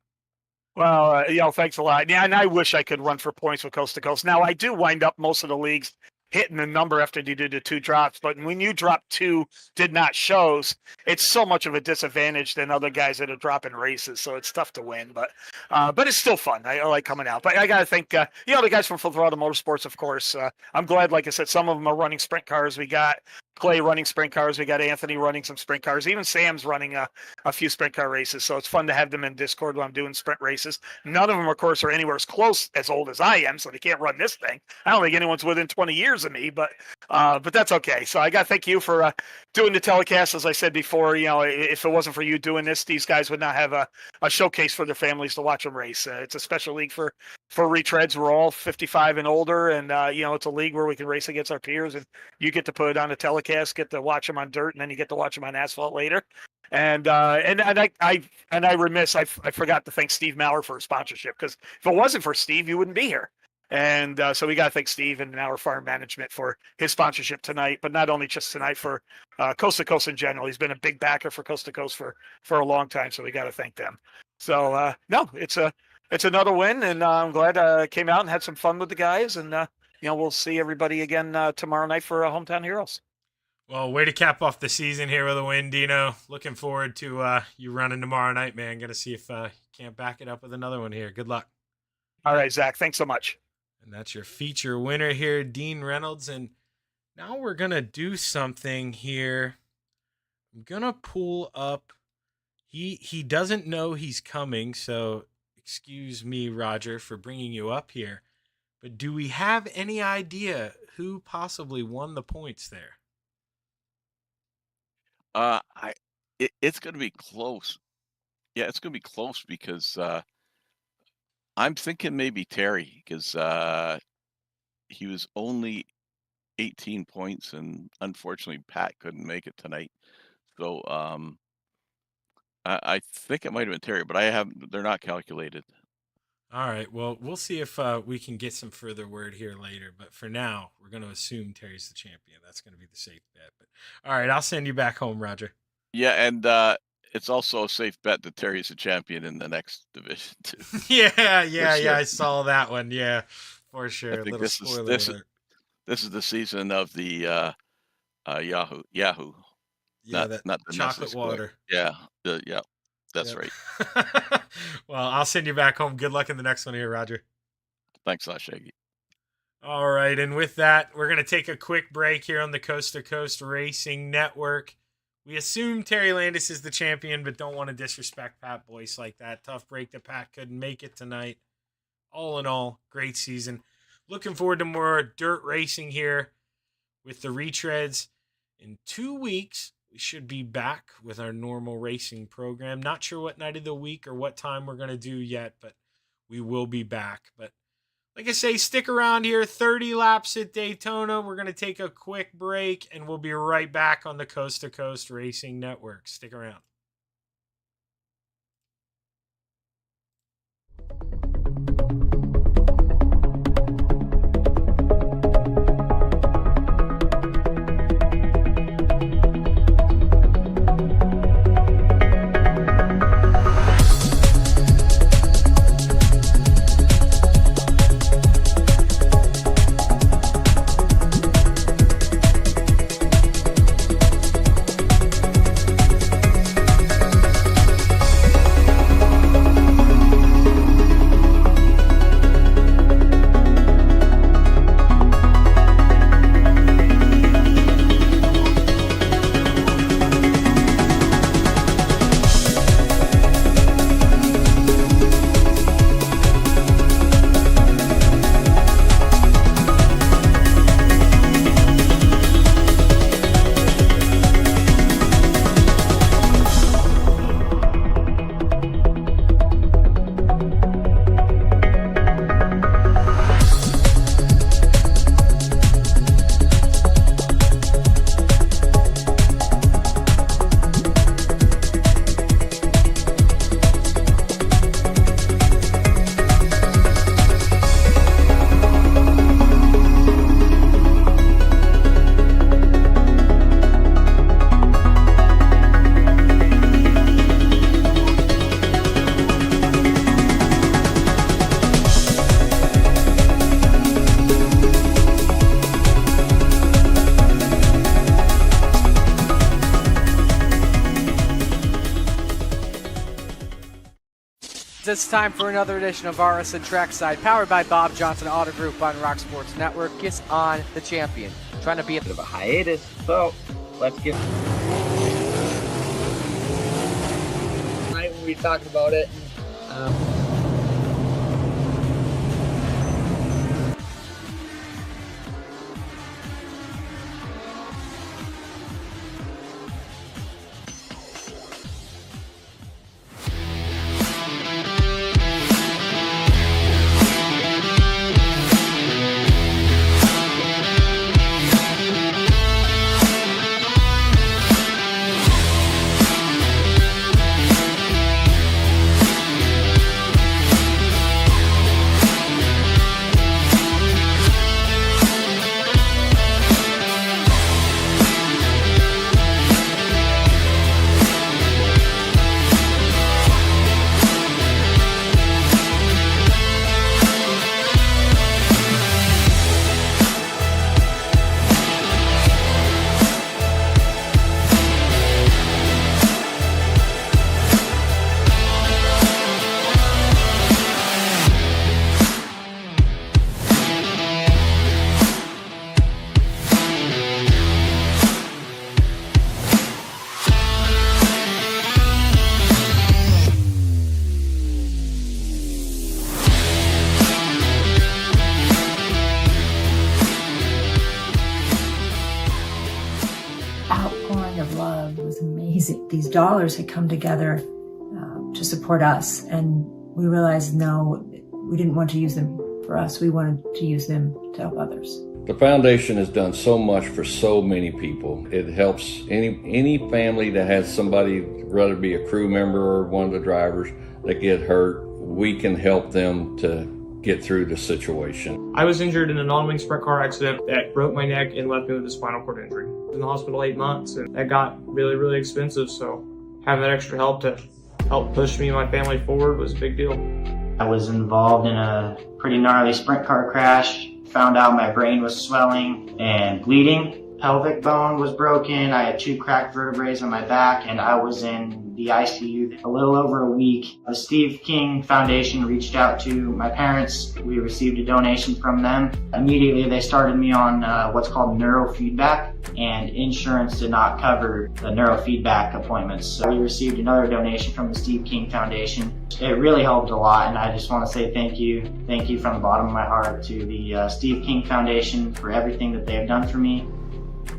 Well, thanks a lot. Yeah, and I wish I could run for points with Coast to Coast. Now, I do wind up most of the leagues hitting the number after you do the 2 drops, but when you drop 2 did not shows, it's so much of a disadvantage than other guys that are dropping races, so it's tough to win. But it's still fun. I like coming out. But I got to thank the guys from Full Throttle Motorsports, of course. I'm glad, like I said, some of them are running sprint cars. We got Clay running sprint cars. We got Anthony running some sprint cars. Even Sam's running a few sprint car races. So it's fun to have them in Discord when I'm doing sprint races. None of them, of course, are anywhere as close as old as I am, so they can't run this thing. I don't think anyone's within 20 years of me, but that's okay. So I got to thank you for doing the telecast. As I said before, if it wasn't for you doing this, these guys would not have a showcase for their families to watch them race. It's a special league for retreads. We're all 55 and older, and it's a league where we can race against our peers, and you get to put it on a telecast, get to watch them on dirt, and then you get to watch them on asphalt later. And I forgot to thank Steve Maurer for his sponsorship, because if it wasn't for Steve, you wouldn't be here. And so we got to thank Steve and Maurer Farm Management for his sponsorship tonight, but not only just tonight, for Coast to Coast in general. He's been a big backer for Coast to Coast for a long time, so we got to thank them. So no, it's another win, and I'm glad I came out and had some fun with the guys, and we'll see everybody again tomorrow night for Hometown Heroes. Well, way to cap off the season here with a win, Dino. Looking forward to you running tomorrow night, man. Going to see if you can't back it up with another one here. Good luck. All right, Zach. Thanks so much. And that's your feature winner here, Dean Reynolds. And now we're going to do something here. I'm going to pull up. He doesn't know he's coming, so excuse me, Roger, for bringing you up here. But do we have any idea who possibly won the points there? It's going to be close. Yeah, it's going to be close because I'm thinking maybe Terry, because he was only 18 points, and unfortunately Pat couldn't make it tonight. So I think it might have been Terry, but they're not calculated. All right. Well, we'll see if we can get some further word here later. But for now, we're going to assume Terry's the champion. That's going to be the safe bet. But all right, I'll send you back home, Roger. Yeah, and it's also a safe bet that Terry's the champion in the next division too. Yeah. I saw that one. Yeah, for sure. I think this is the season of the Yahoo. Yeah, not the chocolate water. Yeah, that's right. Well, I'll send you back home. Good luck in the next one here, Roger. Thanks a lot, Shaggy. All right, and with that, we're going to take a quick break here on the Coast to Coast Racing Network. We assume Terry Landis is the champion, but don't want to disrespect Pat Boyce like that. Tough break that Pat couldn't make it tonight. All in all, great season. Looking forward to more dirt racing here with the retreads. In 2 weeks, we should be back with our normal racing program. Not sure what night of the week or what time we're going to do yet, but we will be back. But like I say, stick around here. 30 laps at Daytona. We're going to take a quick break, and we'll be right back on the Coast to Coast Racing Network. Stick around. friends, it's time for another edition of RSN Trackside, powered by Bob Johnson Auto Group on Rock Sports Network. Kiss on the champion. Trying to be a bit of a hiatus, so let's get... Tonight we'll be talking about it. Outpouring of love was amazing. These dollars had come together to support us, and we realized, no, we didn't want to use them for us. We wanted to use them to help others. The foundation has done so much for so many people. It helps any family that has somebody, whether it be a crew member or one of the drivers, that get hurt. We can help them to get through the situation. I was injured in a non-wing sprint car accident that broke my neck and left me with a spinal cord injury. I was in the hospital 8 months, and that got really, really expensive. So having that extra help to help push me and my family forward was a big deal. I was involved in a pretty gnarly sprint car crash. Found out my brain was swelling and bleeding. Pelvic bone was broken. I had 2 cracked vertebrae on my back, and I was in the ICU a little over a week. The Steve King Foundation reached out to my parents. We received a donation from them. Immediately they started me on what's called neurofeedback, and insurance did not cover the neurofeedback appointments. So we received another donation from the Steve King Foundation. It really helped a lot, and I just want to say thank you. Thank you from the bottom of my heart to the Steve King Foundation for everything that they have done for me.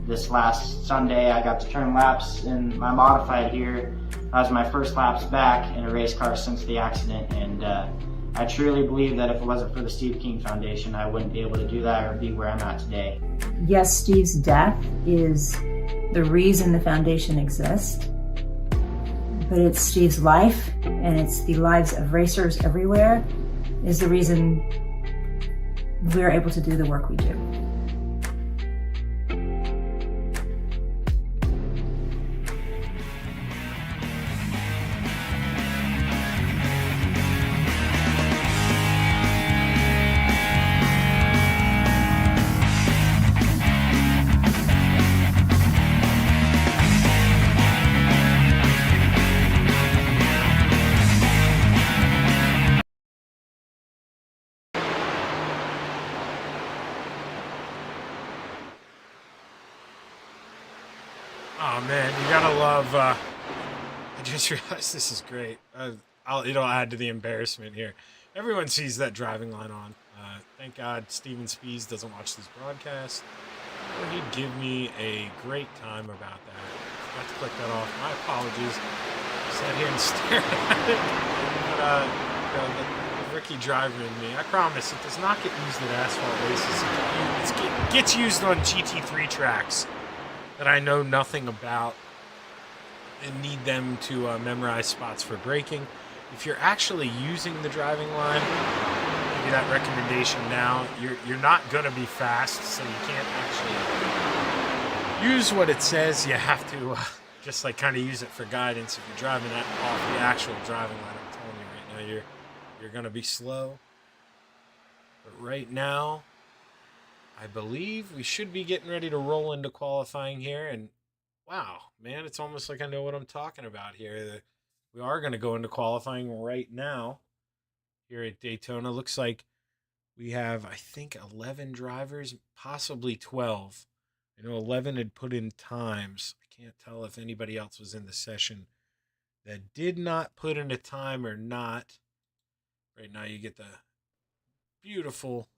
This last Sunday, I got to turn laps in my modified here. That was my first laps back in a race car since the accident, and I truly believe that if it wasn't for the Steve King Foundation, I wouldn't be able to do that or be where I'm at today. Yes, Steve's death is the reason the foundation exists, but it's Steve's life, and it's the lives of racers everywhere, is the reason we're able to do the work we do. Oh man, you gotta love. I just realized this is great. It'll add to the embarrassment here. Everyone sees that driving line on. Thank God Steven Spees doesn't watch these broadcasts, or he'd give me a great time about that. Forgot to click that off. My apologies. Sat here and stared at it. But the Ricky driver in me, I promise, it does not get used at asphalt races. It gets used on GT3 tracks that I know nothing about and need them to memorize spots for braking. If you're actually using the driving line, I'll give you that recommendation now. You're not going to be fast, so you can't actually use what it says. You have to just like kind of use it for guidance. If you're driving that off the actual driving line, I'm telling you right now, you're going to be slow. But right now, I believe we should be getting ready to roll into qualifying here. And wow, man, it's almost like I know what I'm talking about here. We are going to go into qualifying right now. here at Daytona. Looks like we have, I think, 11 drivers, possibly 12. I know 11 had put in times. I can't tell if anybody else was in the session that did not put in a time or not. Right now you get the beautiful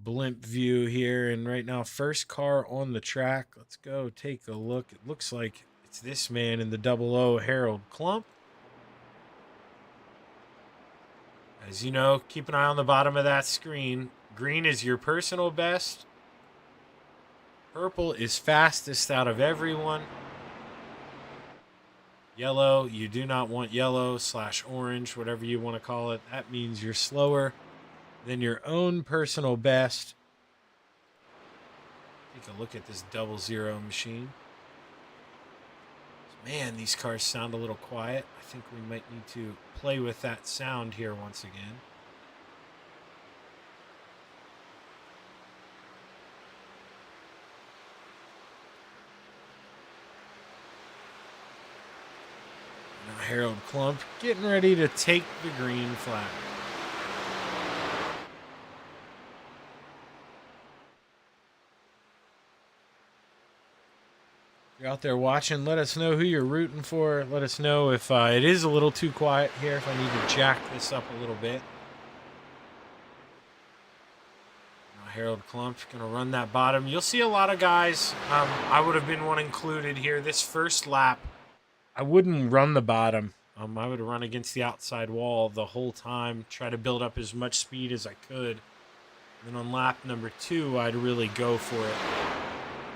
blimp view here. And right now, first car on the track. Let's go take a look. It looks like it's this man in the 00, Harold Klump. As you know, keep an eye on the bottom of that screen. Green is your personal best. Purple is fastest out of everyone. Yellow, you do not want yellow / orange, whatever you want to call it. That means you're slower than your own personal best. Take a look at this 00 machine. Man, these cars sound a little quiet. I think we might need to play with that sound here once again. Now Harold Klump getting ready to take the green flag. If you're out there watching, let us know who you're rooting for. Let us know if it is a little too quiet here, if I need to jack this up a little bit. Now Harold Klump going to run that bottom. You'll see a lot of guys. I would have been one included here. This first lap, I wouldn't run the bottom. I would run against the outside wall the whole time, try to build up as much speed as I could. And then on lap number 2, I'd really go for it.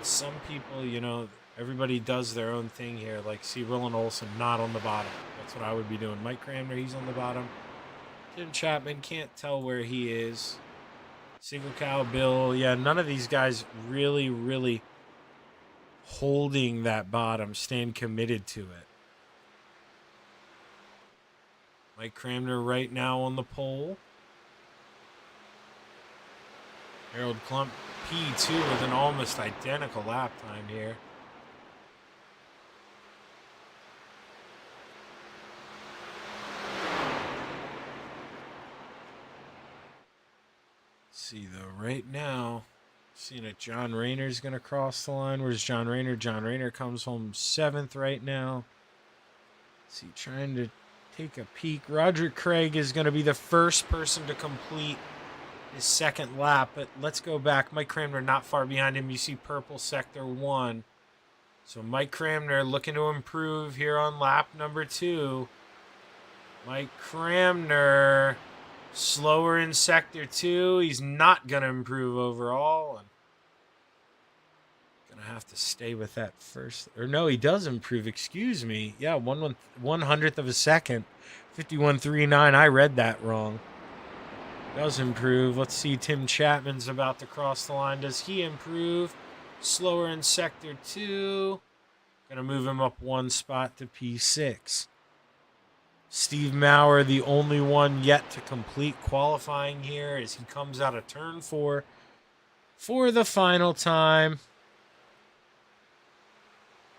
Some people, you know, everybody does their own thing here. Like, see Roland Olsen not on the bottom. That's what I would be doing. Mike Cramner, he's on the bottom. Tim Chapman, can't tell where he is. Single Cow Bill, yeah, none of these guys really holding that bottom, staying committed to it. Mike Cramner right now on the pole. Harold Klump, P2 with an almost identical lap time here. See though, right now, seeing that John Rayner's going to cross the line. Where's John Rayner? John Rayner comes home 7th right now. See, trying to take a peek. Roger Craig is going to be the first person to complete his second lap, but let's go back. Mike Cramner not far behind him. You see purple sector 1. So Mike Cramner looking to improve here on lap number 2. Mike Cramner slower in sector 2. He's not going to improve overall. And going to have to stay with that first. Or no, he does improve. Excuse me. Yeah, 1/100th of a second. 51.39. I read that wrong. Does improve. Let's see. Tim Chapman's about to cross the line. Does he improve? Slower in sector 2. Going to move him up 1 spot to P6. Steve Maurer, the only one yet to complete qualifying here as he comes out of turn 4 for the final time.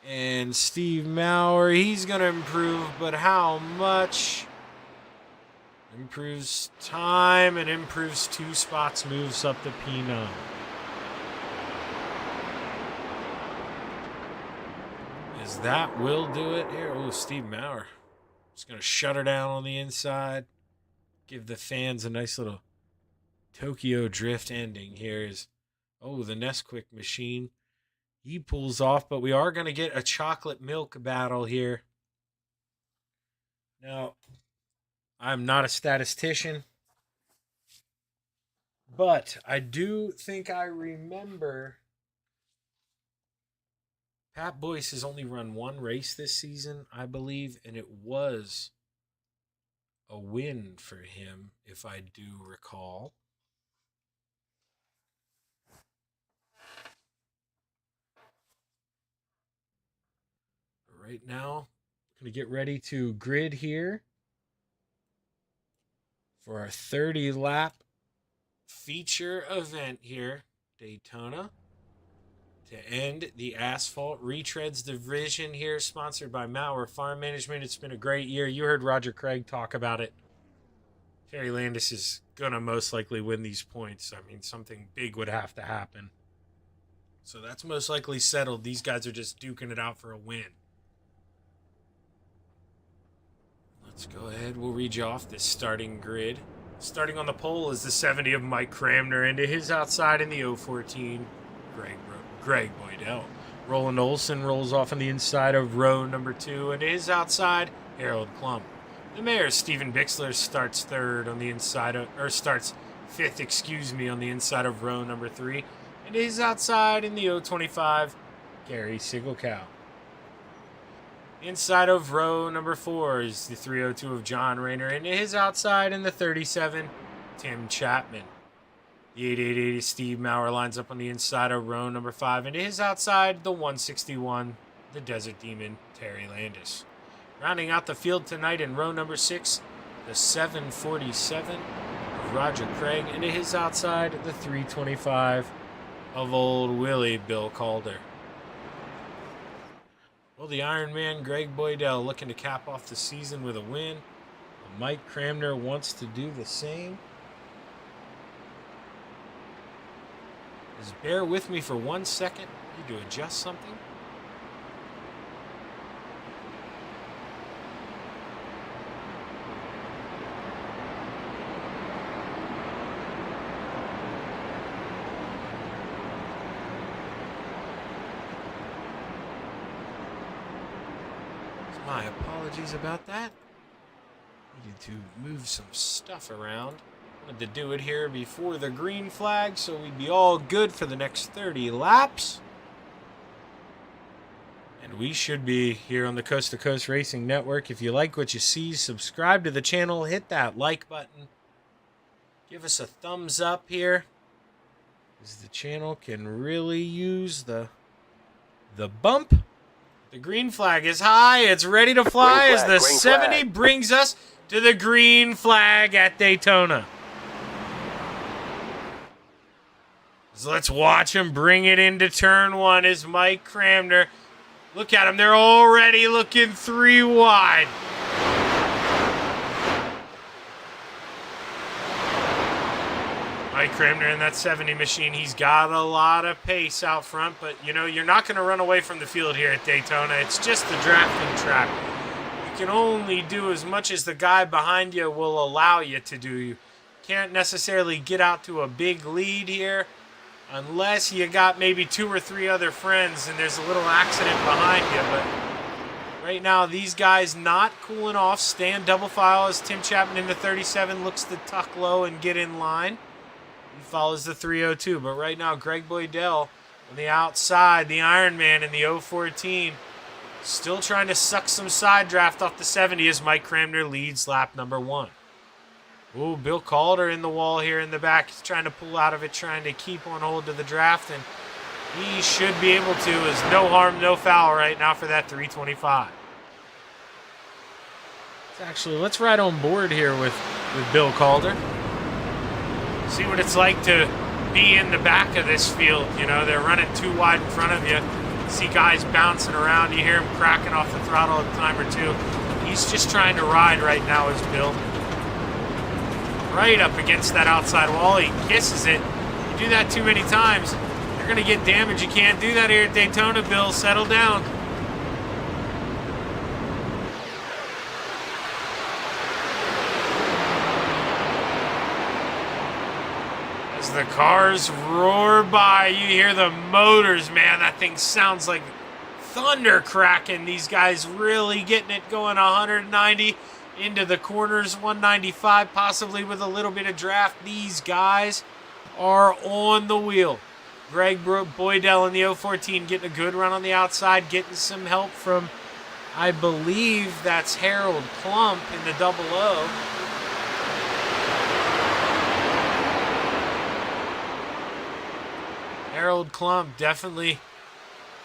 And Steve Maurer, he's going to improve, but how much? Improves time and improves 2 spots, moves up to P9. As that will do it here. Oh, Steve Maurer. Just going to shut her down on the inside. Give the fans a nice little Tokyo Drift ending here. Oh, the Nesquik machine. He pulls off, but we are going to get a chocolate milk battle here. Now, I'm not a statistician, but I do think I remember Pat Boyce has only run 1 race this season, I believe, and it was a win for him, if I do recall. Right now, I'm going to get ready to grid here for our 30-lap feature event here, Daytona. To end the Asphalt Retreads division here, sponsored by Maurer Farm Management. It's been a great year. You heard Roger Craig talk about it Terry Landis is going to most likely win these points. I mean, something big would have to happen. So that's most likely settled. These guys are just duking it out for a win. Let's go ahead. We'll read you off this starting grid. Starting on the pole is the 70 of Mike Cramner. Into his outside in the 014, Greg Boydell. Roland Olson rolls off on the inside of row number 2. And to his outside, Harold Klump. The mayor, Stephen Bixler, starts fifth, on the inside of row number 3. And to his outside in the 025, Gary Sigelkow. Inside of row number 4 is the 302 of John Rayner. And to his outside in the 37, Tim Chapman. The 888 is Steve Maurer, lines up on the inside of row number 5. And to his outside, the 161, the Desert Demon, Terry Landis. Rounding out the field tonight in row number 6, the 747 of Roger Craig. And to his outside, the 325 of Old Willie Bill Calder. Well, the Iron Man, Greg Boydell, looking to cap off the season with a win. Mike Cramner wants to do the same. Just bear with me for 1 second. Need to adjust something. My apologies about that. Needed to move some stuff around. Wanted to do it here before the green flag so we'd be all good for the next 30 laps. And we should be here on the Coast to Coast Racing Network. If you like what you see, subscribe to the channel, hit that like button. Give us a thumbs up here, because the channel can really use the bump. The green flag is high. It's ready to fly as the 70 brings us to the green flag at Daytona. So let's watch him bring it into turn 1 as Mike Cramner. Look at him. They're already looking 3 wide. Mike Cramner in that 70 machine, he's got a lot of pace out front, but, you know, you're not going to run away from the field here at Daytona. It's just the drafting track. You can only do as much as the guy behind you will allow you to do. You can't necessarily get out to a big lead here unless you got maybe 2 or 3 other friends and there's a little accident behind you. But right now, these guys not cooling off, staying double file as Tim Chapman in the 37 looks to tuck low and get in line. He follows the 302, but right now Greg Boydell on the outside, the Iron Man in the 014, still trying to suck some side draft off the 70 as Mike Cramner leads lap number 1. Ooh, Bill Calder in the wall here in the back. He's trying to pull out of it, trying to keep on hold to the draft, and he should be able to, as no harm, no foul right now for that 325. Let's ride on board here with Bill Calder. See what it's like to be in the back of this field. You know, they're running 2 wide in front of you. See guys bouncing around. You hear him cracking off the throttle a time or 2. He's just trying to ride right now as Bill. Right up against that outside wall. He kisses it. You do that too many times, you're going to get damage. You can't do that here at Daytona, Bill. Settle down. As the cars roar by, you hear the motors, man. That thing sounds like thunder cracking. These guys really getting it going 190 into the corners, 195 possibly with a little bit of draft. These guys are on the wheel. Greg Boydell in the 014 getting a good run on the outside, getting some help from, I believe that's Harold Klump in the 00. Harold Klump definitely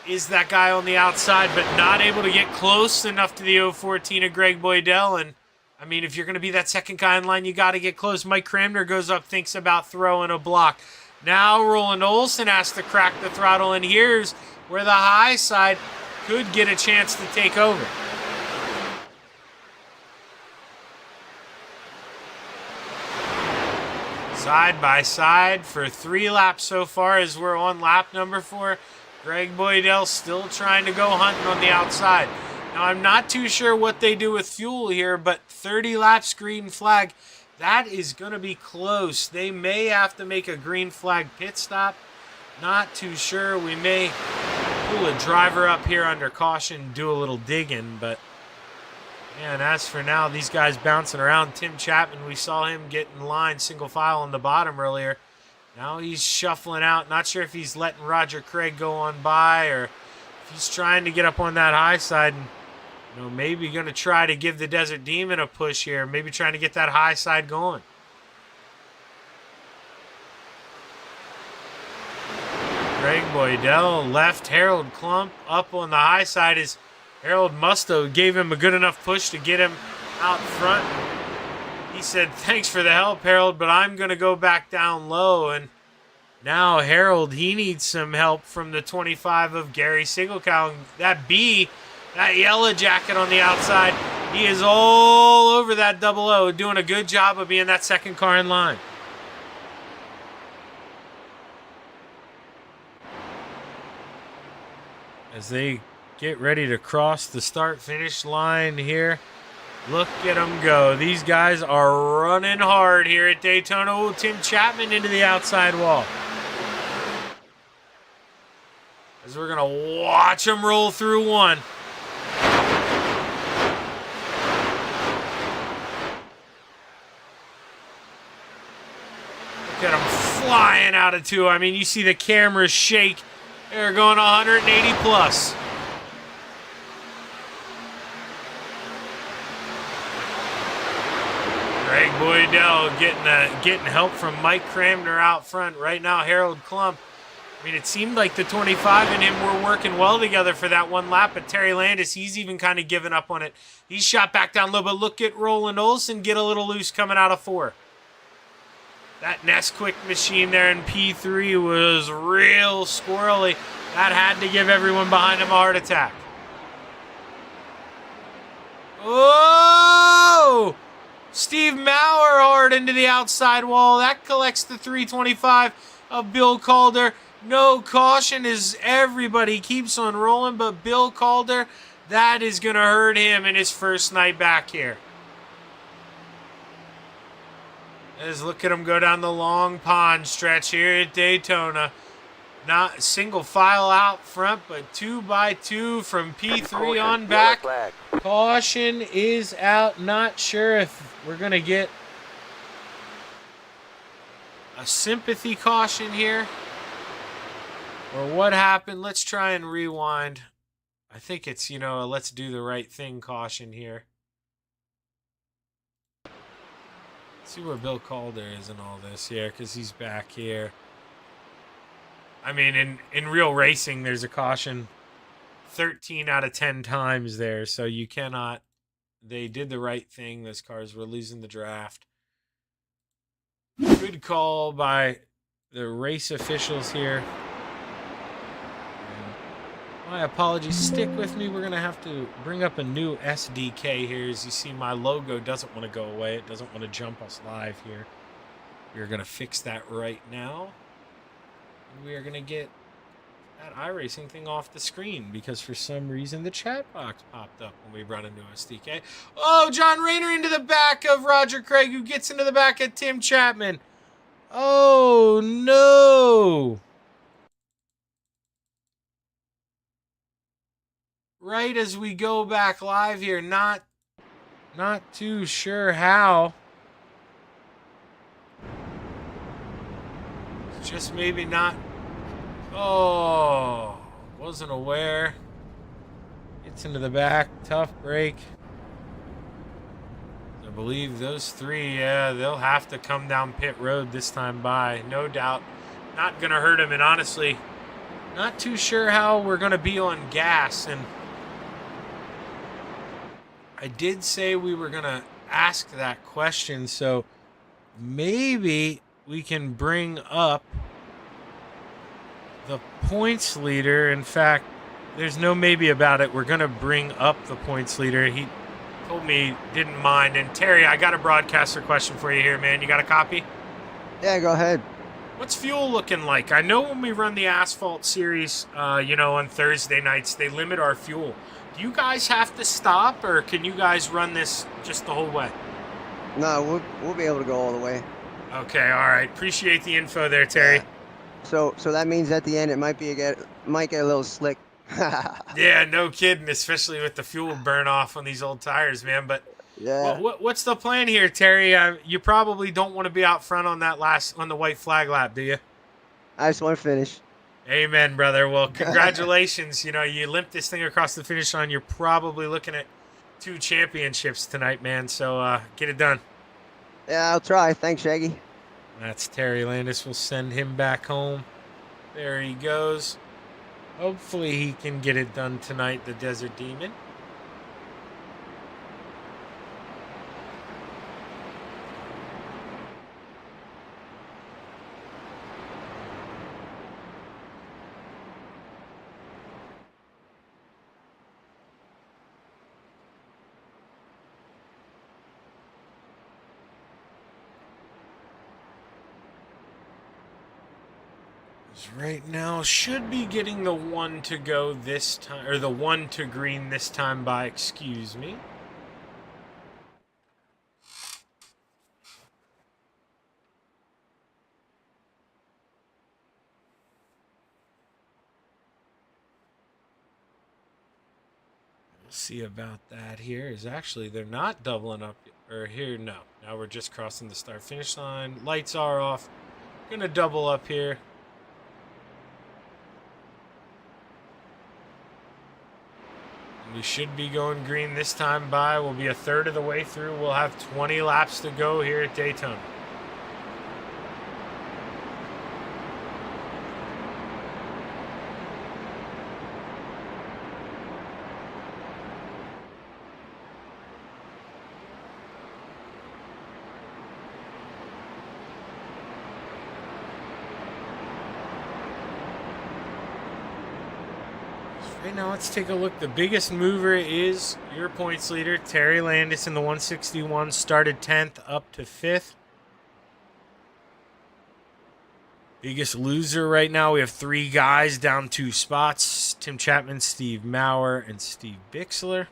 is that guy on the outside, but not able to get close enough to the 014 of Greg Boydell. And, I mean, if you're going to be that second guy in line, you got to get close. Mike Cramner goes up, thinks about throwing a block. Now Roland Olson has to crack the throttle, and here's where the high side could get a chance to take over. Side by side for 3 laps so far as we're on lap number 4. Greg Boydell still trying to go hunting on the outside. Now, I'm not too sure what they do with fuel here, but 30 laps green flag, that is going to be close. They may have to make a green flag pit stop. Not too sure. We may pull a driver up here under caution, do a little digging, but man, as for now, these guys bouncing around. Tim Chapman, we saw him get in line single file on the bottom earlier. Now he's shuffling out. Not sure if he's letting Roger Craig go on by or if he's trying to get up on that high side and, maybe going to try to give the Desert Demon a push here. Maybe trying to get that high side going. Greg Boydell left Harold Klump up on the high side as Harold Musto gave him a good enough push to get him out front. He said, thanks for the help, Harold, but I'm going to go back down low. And now Harold, he needs some help from the 25 of Gary Sigelkow. That B, that yellow jacket on the outside, he is all over that 00, doing a good job of being that second car in line. As they get ready to cross the start-finish line here. Look at them go. These guys are running hard here at Daytona. Oh, Tim Chapman into the outside wall. As we're going to watch them roll through one. Look at them flying out of 2. I mean, you see the cameras shake. They're going 180 plus. Greg Boydell getting help from Mike Cramner out front. Right now, Harold Klump. I mean, it seemed like the 25 and him were working well together for that one lap, but Terry Landis, he's even kind of given up on it. He's shot back down low, but look at Roland Olson get a little loose coming out of 4. That Nesquik machine there in P3 was real squirrely. That had to give everyone behind him a heart attack. Oh! Steve Mauer hard into the outside wall. That collects the 325 of Bill Calder. No caution as everybody keeps on rolling, but Bill Calder, that is going to hurt him in his first night back here. As look at him go down the long pond stretch here at Daytona. Not single file out front, but 2 by 2 from P3 on back. Caution is out. Not sure if we're going to get a sympathy caution here or what happened. Let's try and rewind. I think it's, a let's do the right thing caution here. See where Bill Calder is in all this here, because he's back here. I mean, in real racing, there's a caution 13 out of 10 times there, so you cannot. They did the right thing. Those cars were losing the draft. Good call by the race officials here. My apologies. Stick with me. We're going to have to bring up a new SDK here. As you see, my logo doesn't want to go away. It doesn't want to jump us live here. We're going to fix that right now. We are going to get that iRacing thing off the screen because for some reason the chat box popped up when we brought a new SDK. Oh, John Rayner into the back of Roger Craig, who gets into the back of Tim Chapman. Oh, no. Right as we go back live here, not too sure how. Just maybe not. Oh, wasn't aware. Gets into the back. Tough break. I believe those 3, they'll have to come down pit road this time by. No doubt. Not going to hurt him. And honestly, not too sure how we're going to be on gas. And I did say we were going to ask that question. So maybe we can bring up the points leader. In fact, there's no maybe about it. We're going to bring up the points leader. He told me he didn't mind. And Terry, I got a broadcaster question for you here, man. You got a copy? Yeah, go ahead. What's fuel looking like? I know when we run the asphalt series, on Thursday nights, they limit our fuel. Do you guys have to stop, or can you guys run this just the whole way? No, we'll be able to go all the way. Okay, all right. Appreciate the info there, Terry. Yeah. So that means at the end it might get a little slick. Yeah, no kidding, especially with the fuel burn off on these old tires, man. But yeah, what's the plan here, Terry? You probably don't want to be out front on the white flag lap, do you? I just want to finish. Amen, brother. Well, congratulations. You limped this thing across the finish line. You're probably looking at 2 championships tonight, man. So get it done. Yeah, I'll try. Thanks, Shaggy. That's Terry Landis. We'll send him back home. There he goes. Hopefully he can get it done tonight, the Desert Demon. Right now should be getting the 1 to go this time, or the 1 to green this time by, excuse me. We'll see about that here. Is actually they're not doubling up, or here, no. Now we're just crossing the start finish line. Lights are off. Gonna double up here. We should be going green this time by. We'll be a third of the way through. We'll have 20 laps to go here at Daytona. Right now, let's take a look. The biggest mover is your points leader, Terry Landis, in the 161. Started 10th up to 5th. Biggest loser right now, we have 3 guys down 2 spots. Tim Chapman, Steve Maurer, and Steve Bixler.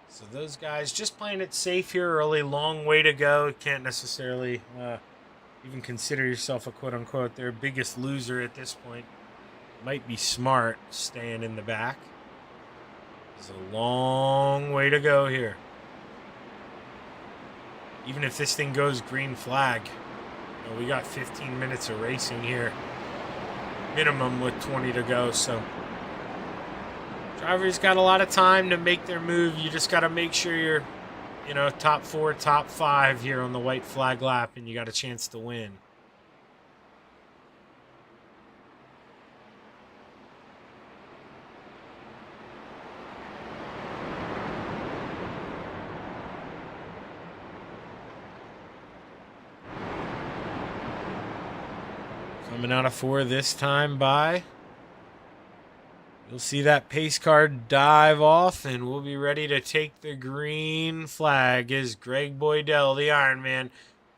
So those guys just playing it safe here early. Long way to go. Can't necessarily even consider yourself a quote-unquote their biggest loser at this point. Might be smart staying in the back. There's a long way to go here. Even if this thing goes green flag, we got 15 minutes of racing here. Minimum with 20 to go, so drivers got a lot of time to make their move. You just got to make sure you're, top 4, top 5 here on the white flag lap, and you got a chance to win. Coming out of 4 this time by. You'll see that pace car dive off, and we'll be ready to take the green flag as Greg Boydell, the Ironman,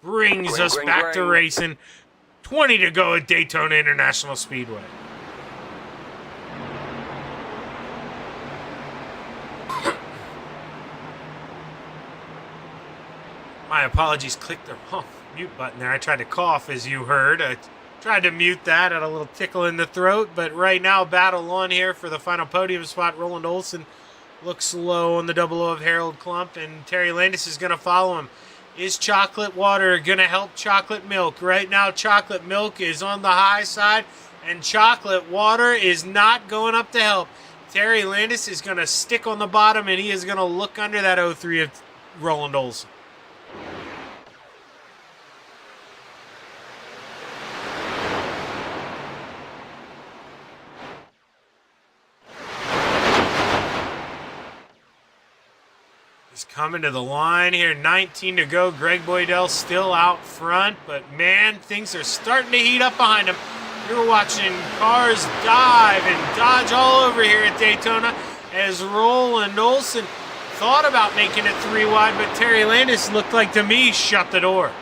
brings us back to racing. 20 to go at Daytona International Speedway. My apologies, clicked the mute button there. I tried to cough, as you heard. I tried to mute that, had a little tickle in the throat, but right now, battle on here for the final podium spot. Roland Olson looks low on the double O of Harold Klump, and Terry Landis is going to follow him. Is Chocolate Water going to help Chocolate Milk? Right now, Chocolate Milk is on the high side, and Chocolate Water is not going up to help. Terry Landis is going to stick on the bottom, and he is going to look under that 03 of Roland Olson. He's coming to the line here, 19 to go. Greg Boydell still out front, but man, things are starting to heat up behind him. You're watching cars dive and dodge all over here at Daytona as Roland Olson thought about making it 3 wide, but Terry Landis looked like to me shut the door.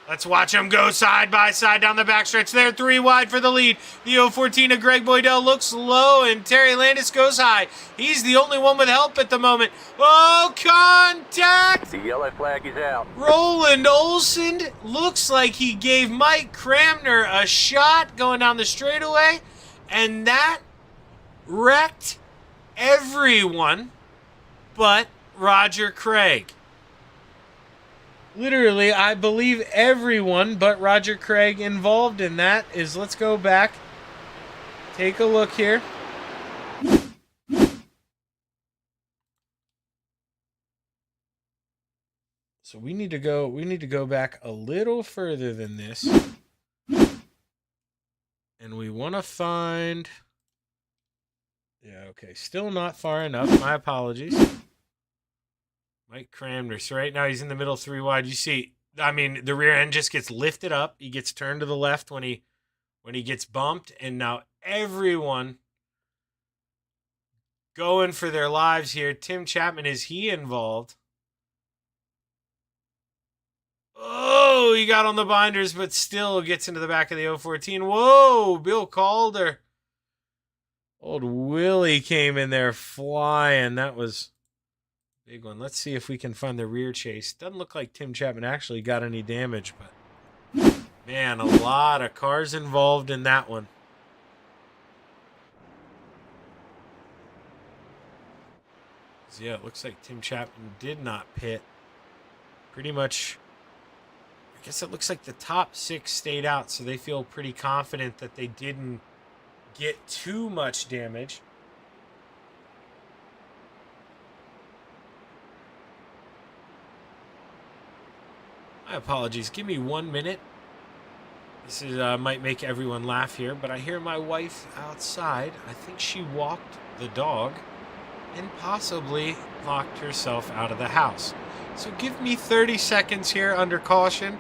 Let's watch them go side by side down the backstretch. They're 3 wide for the lead. The 014 of Greg Boydell looks low, and Terry Landis goes high. He's the only one with help at the moment. Oh, contact! The yellow flag is out. Roland Olson looks like he gave Mike Cramner a shot going down the straightaway, and that wrecked everyone but Roger Craig. Literally, I believe everyone but Roger Craig involved in that is, let's go back, take a look here. So we need to go back a little further than this. And we want to find, yeah, okay, still not far enough. My apologies. Mike Cramner. So right now he's in the middle 3 wide. You see, I mean, the rear end just gets lifted up. He gets turned to the left when he gets bumped. And now everyone going for their lives here. Tim Chapman, is he involved? Oh, he got on the binders, but still gets into the back of the 014. Whoa, Bill Calder. Old Willie came in there flying. That was big one. Let's see if we can find the rear chase. Doesn't look like Tim Chapman actually got any damage, but man, a lot of cars involved in that one. So yeah, it looks like Tim Chapman did not pit. Pretty much, I guess it looks like the top 6 stayed out, so they feel pretty confident that they didn't get too much damage. My apologies. Give me 1 minute. This is might make everyone laugh here, but I hear my wife outside. I think she walked the dog and possibly locked herself out of the house. So give me 30 seconds here under caution.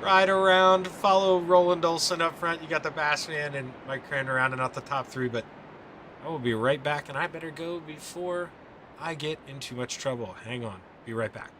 Ride around, follow Roland Olson up front. You got the Bassman and Mike Cran rounding out the top 3, but I will be right back, and I better go before I get in too much trouble. Hang on. Be right back.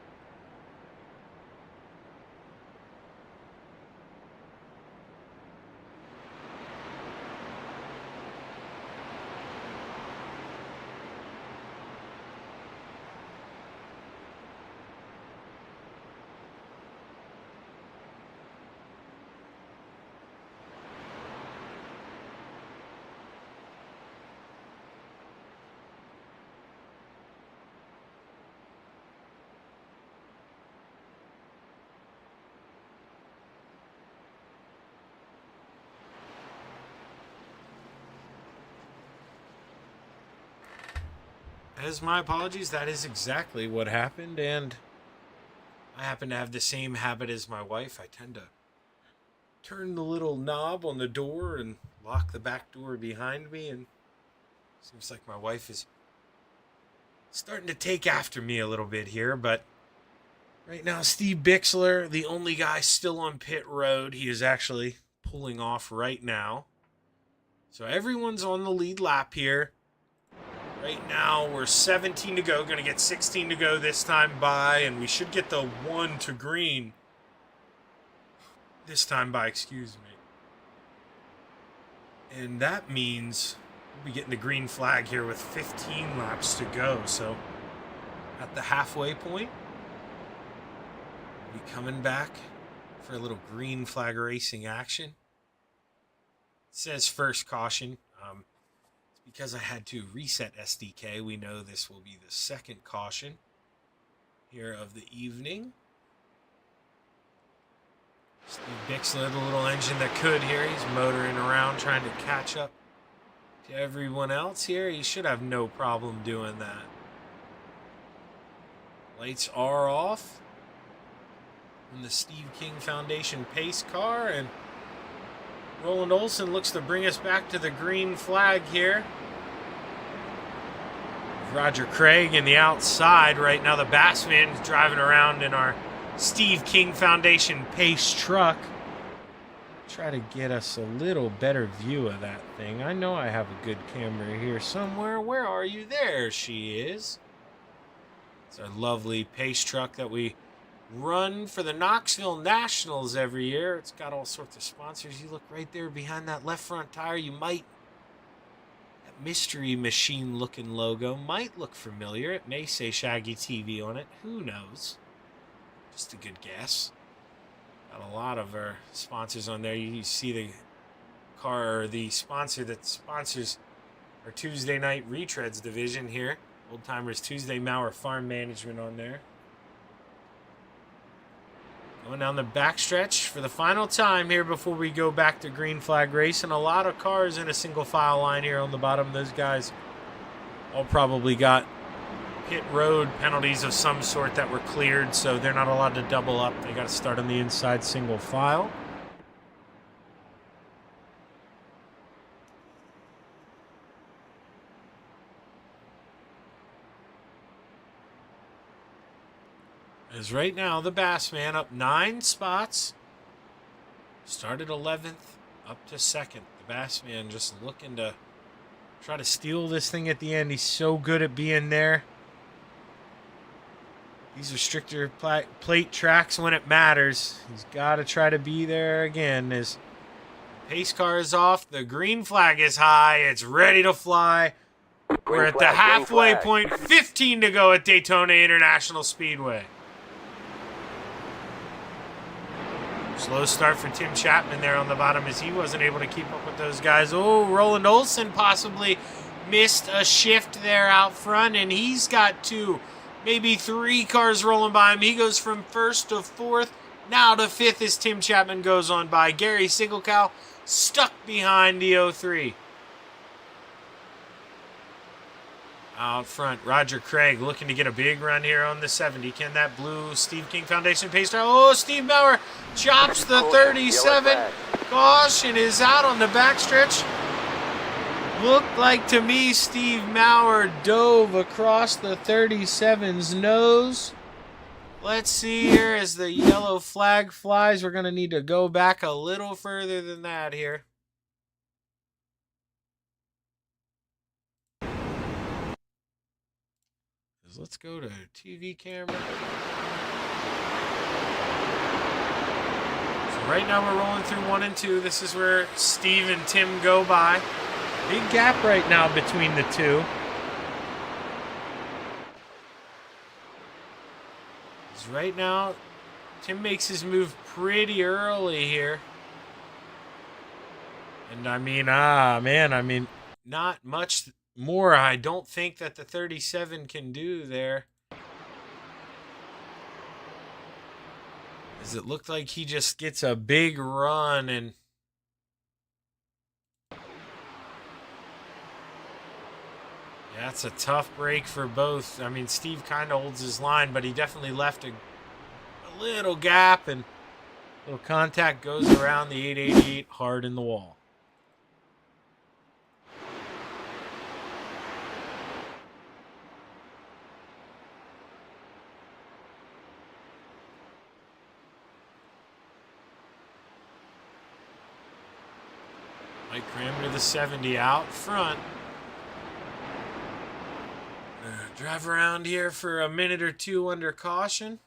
As my apologies, that is exactly what happened, and I happen to have the same habit as my wife. I tend to turn the little knob on the door and lock the back door behind me, and seems like my wife is starting to take after me a little bit here, but right now Steve Bixler, the only guy still on pit road, he is actually pulling off right now. So everyone's on the lead lap here. Right now, we're 17 to go. Going to get 16 to go this time by, and we should get the 1 to green this time by, excuse me. And that means we'll be getting the green flag here with 15 laps to go. So at the halfway point, we'll be coming back for a little green flag racing action. It says first caution. Because I had to reset SDK, we know this will be the second caution here of the evening. Steve Bixler, the little engine that could here. He's motoring around trying to catch up to everyone else here. He should have no problem doing that. Lights are off in the Steve King Foundation pace car, and Roland Olson looks to bring us back to the green flag here. Roger Craig in the outside right now. The Bassman is driving around in our Steve King Foundation pace truck. Try to get us a little better view of that thing. I know I have a good camera here somewhere. Where are you? There she is. It's our lovely pace truck that we run for the Knoxville Nationals every year. It's got all sorts of sponsors. You look right there behind that left front tire, that Mystery Machine looking logo might look familiar. It may say Shaggy TV on it. Who knows? Just a good guess. Got a lot of our sponsors on there. You see the car, or the sponsor that sponsors our Tuesday night retreads division here. Old Timers Tuesday, Maurer Farm Management on there. Going down the backstretch for the final time here before we go back to green flag racing. A lot of cars in a single file line here on the bottom. Those guys all probably got pit road penalties of some sort that were cleared, so they're not allowed to double up. They got to start on the inside single file. As right now, the Bassman up 9 spots. Started 11th, up to 2nd. The Bassman just looking to try to steal this thing at the end. He's so good at being there. These are stricter plate tracks when it matters. He's got to try to be there again. His pace car is off. The green flag is high. It's ready to fly. We're at the halfway point. 15 to go at Daytona International Speedway. Slow start for Tim Chapman there on the bottom as he wasn't able to keep up with those guys. Oh, Roland Olson possibly missed a shift there out front, and he's got 2, maybe 3 cars rolling by him. He goes from 1st to 4th, now to 5th as Tim Chapman goes on by. Gary Singelkow stuck behind the 03. Out front, Roger Craig looking to get a big run here on the 70. Can that blue Steve King Foundation pace car? Oh, Steve Maurer chops the 37. Caution is out on the backstretch. Looked like to me Steve Maurer dove across the 37's nose. Let's see here as the yellow flag flies. We're going to need to go back a little further than that here. Let's go to TV camera. So right now we're rolling through 1 and 2. This is where Steve and Tim go by. Big gap right now between the two. Because right now, Tim makes his move pretty early here. And I mean, not much more I don't think that the 37 can do there. As it looked like he just gets a big run and yeah, it's a tough break for both. I mean, Steve kind of holds his line, but he definitely left a little gap and little contact goes around the 888 hard in the wall. Mike Cramner, the 70 out front. Drive around here for a minute or 2 under caution.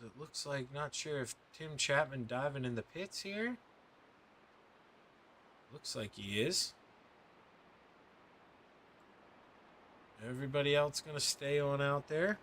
It looks like, not sure if Tim Chapman diving in the pits here. Looks like he is. Everybody else going to stay on out there.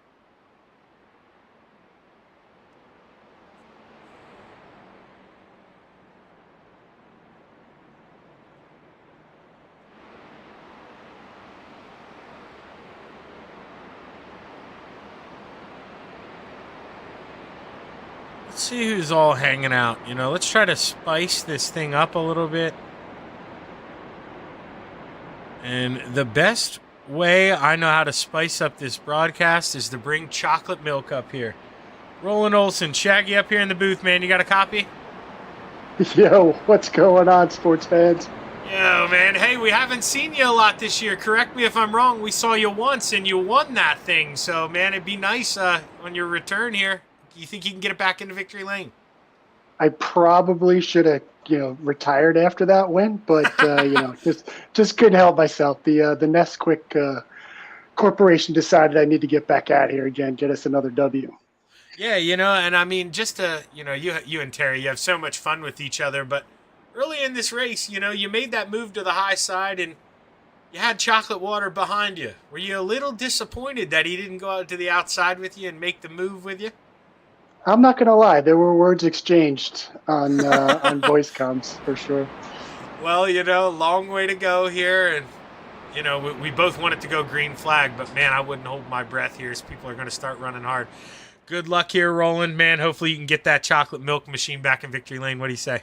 Let's see who's all hanging out. You know, let's try to spice this thing up a little bit. And the best way I know how to spice up this broadcast is to bring chocolate milk up here. Roland Olson, Shaggy up here in the booth, man. You got a copy? Yo, what's going on, sports fans? Yo, man. Hey, we haven't seen you a lot this year. Correct me if I'm wrong. We saw you once and you won that thing. So, man, it'd be nice on your return here. You think you can get it back into victory lane? I probably should have, retired after that win, but just couldn't help myself. The Nesquik Corporation decided I need to get back out here again, get us another W. Yeah, you know, and I mean, just to, you know, you and Terry, you have so much fun with each other, but early in this race, you know, you made that move to the high side and you had Chocolate Water behind you. Were you a little disappointed that he didn't go out to the outside with you and make the move with you? I'm not gonna lie, there were words exchanged on voice comms for sure. Well, you know, long way to go here, and you know, we both wanted to go green flag, but man, I wouldn't hold my breath here as people are going to start running hard. Good luck here, Roland, man. Hopefully you can get that chocolate milk machine back in victory lane. What do you say?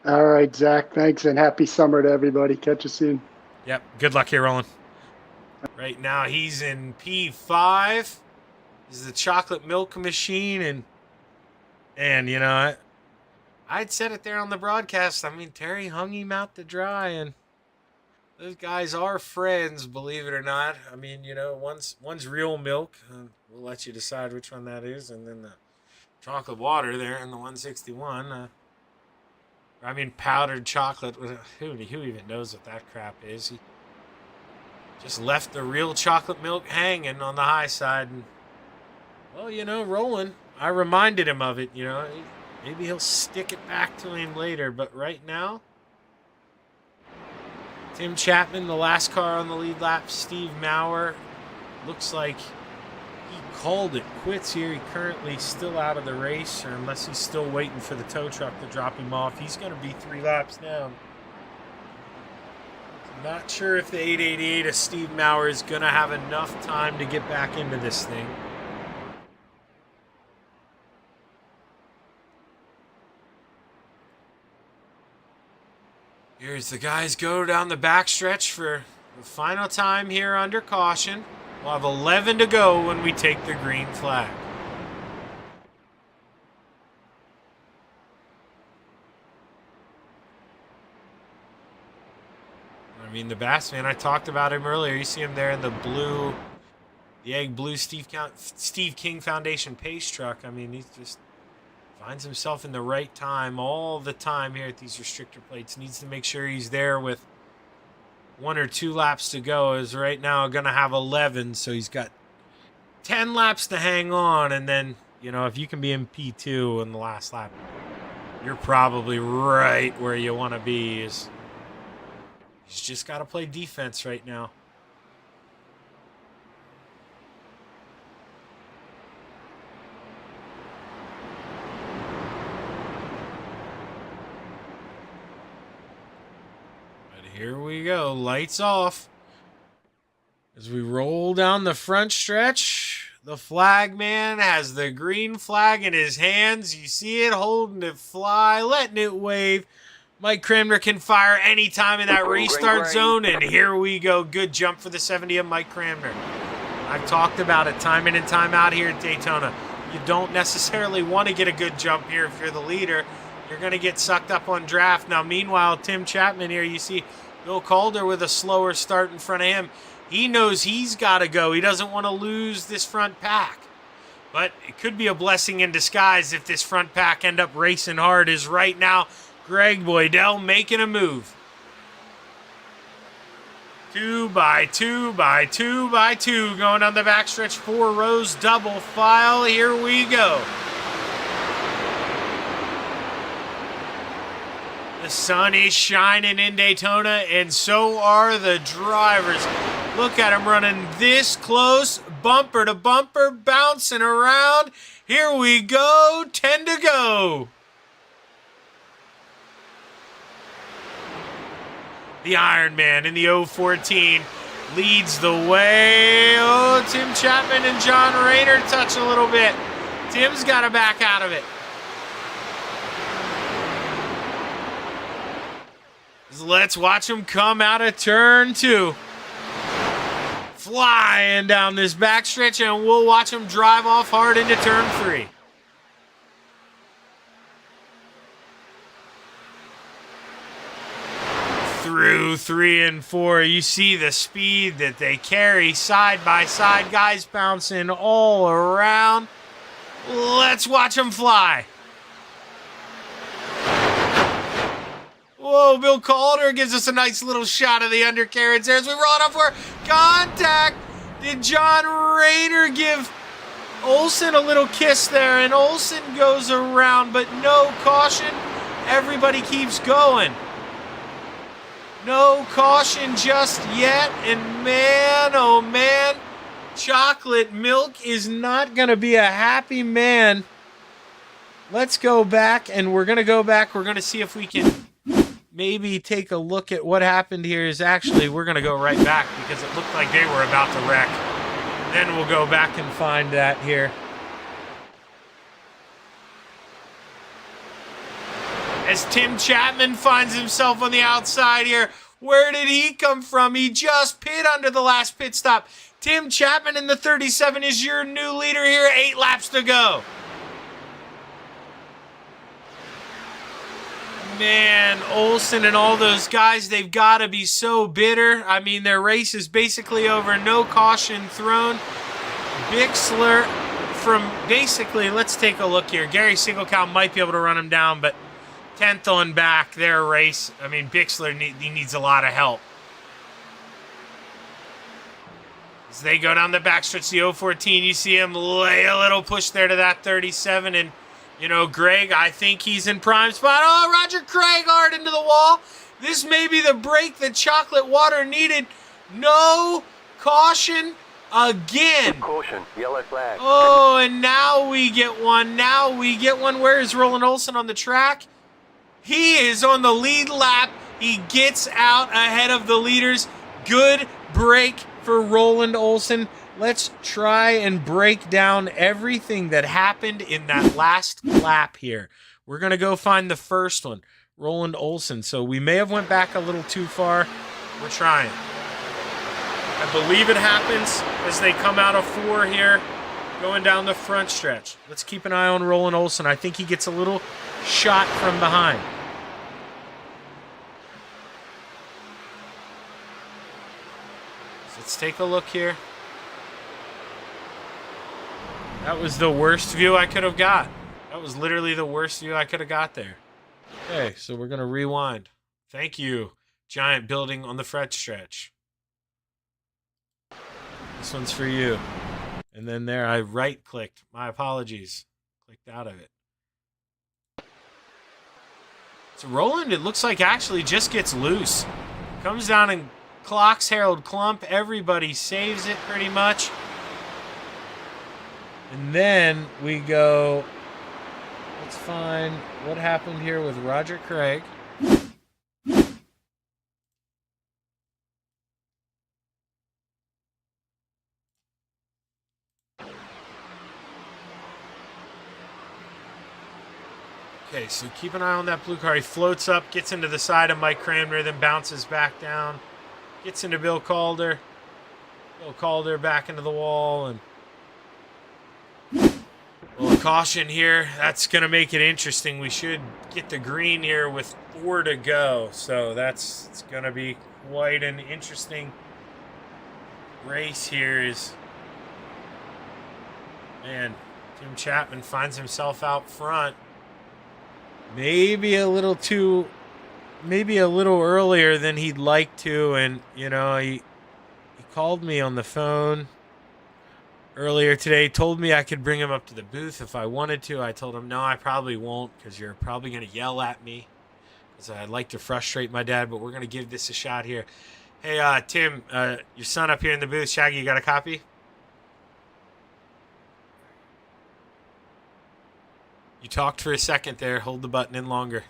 All right, Zach, thanks, and happy summer to everybody. Catch you soon. Yep, good luck here, Roland. Right now he's in P5. This is the chocolate milk machine, and you know, I'd said it there on the broadcast. I mean, Terry hung him out to dry, and those guys are friends, believe it or not. I mean, you know, one's real milk. We'll let you decide which one that is, and then the chocolate water there in the 161. I mean, powdered chocolate. Who even knows what that crap is? He just left the real chocolate milk hanging on the high side, and well, you know, Roland, I reminded him of it. You know, maybe he'll stick it back to him later, but right now, Tim Chapman, the last car on the lead lap. Steve Maurer, looks like he called it quits here. He currently still out of the race, or unless he's still waiting for the tow truck to drop him off. He's going to be 3 laps down. I'm not sure if the 888 of Steve Maurer is going to have enough time to get back into this thing. Here's the guys go down the backstretch for the final time here under caution. We'll have 11 to go when we take the green flag. I mean, the Bass man, I talked about him earlier. You see him there in the blue, the egg blue Steve King Foundation pace truck. I mean, he's just finds himself in the right time all the time here at these restrictor plates. Needs to make sure he's there with 1 or 2 laps to go. Is right now going to have 11, so he's got 10 laps to hang on. And then, you know, if you can be in P2 in the last lap, you're probably right where you want to be. He's just got to play defense right now. Here we go. Lights off. As we roll down the front stretch, the flag man has the green flag in his hands. You see it, holding it fly, letting it wave. Mike Cranmer can fire anytime in that restart zone, and here we go. Good jump for the 70 of Mike Cranmer. I've talked about it time in and time out here at Daytona. You don't necessarily want to get a good jump here if you're the leader. You're going to get sucked up on draft. Now, meanwhile, Tim Chapman here, you see Bill Calder with a slower start in front of him. He knows he's got to go. He doesn't want to lose this front pack. But it could be a blessing in disguise if this front pack end up racing hard, as right now Greg Boydell making a move. 2 by 2 by 2 by 2 going on the backstretch, 4 rows, double file. Here we go. The sun is shining in Daytona, and so are the drivers. Look at them running this close, bumper to bumper, bouncing around. Here we go, 10 to go. The Iron Man in the 014 leads the way. Oh, Tim Chapman and John Rayner touch a little bit. Tim's got to back out of it. Let's watch him come out of turn 2. Flying down this backstretch, and we'll watch him drive off hard into turn 3. Through 3 and 4, you see the speed that they carry side by side. Guys bouncing all around. Let's watch them fly. Whoa, Bill Calder gives us a nice little shot of the undercarriage there as we roll it up for contact. Did John Rayner give Olsen a little kiss there, and Olsen goes around, but no caution. Everybody keeps going. No caution just yet, and man, oh man, Chocolate Milk is not going to be a happy man. Let's go back, and we're going to go back. We're going to see if we can maybe take a look at what happened here. Is actually, we're going to go right back because it looked like they were about to wreck. Then we'll go back and find that here. As Tim Chapman finds himself on the outside here. Where did he come from? He just pit under the last pit stop. Tim Chapman in the 37 is your new leader here. 8 laps to go. Man, Olsen and all those guys, they've got to be so bitter. I mean, their race is basically over. No caution thrown. Bixler from basically, let's take a look here. Gary Singlecow might be able to run him down, but 10th on back, their race. I mean, Bixler he needs a lot of help. As they go down the backstretch, the 014, you see him lay a little push there to that 37, and you know, Greg, I think he's in prime spot. Oh, Roger Craig hard into the wall. This may be the break that Chocolate Water needed. No caution again. Caution, yellow flag. Oh, and now we get one. Now we get one. Where is Roland Olsen on the track? He is on the lead lap. He gets out ahead of the leaders. Good break for Roland Olsen. Let's try and break down everything that happened in that last lap here. We're going to go find the first one, Roland Olsen. So we may have went back a little too far. We're trying. I believe it happens as they come out of 4 here, going down the front stretch. Let's keep an eye on Roland Olsen. I think he gets a little shot from behind. So let's take a look here. That was the worst view I could have got. That was literally the worst view I could have got there. Okay, so we're going to rewind. Thank you, Giant Building on the front stretch. This one's for you. And then there, I right-clicked. My apologies. Clicked out of it. So Roland, it looks like actually just gets loose. Comes down and clocks Harold Klump. Everybody saves it pretty much. And then we go, let's find what happened here with Roger Craig. Okay, so keep an eye on that blue car. He floats up, gets into the side of Mike Cranmer, then bounces back down. Gets into Bill Calder. Bill Calder back into the wall, and well, caution here. That's going to make it interesting. We should get the green here with 4 to go. So it's going to be quite an interesting race here. Man, Tim Chapman finds himself out front. Maybe a little earlier than he'd like to. And, you know, he called me on the phone earlier today, told me I could bring him up to the booth if I wanted to. I told him, no, I probably won't because you're probably going to yell at me because I'd like to frustrate my dad, but we're going to give this a shot here. Hey, Tim, your son up here in the booth. Shaggy, you got a copy? You talked for a second there. Hold the button in longer.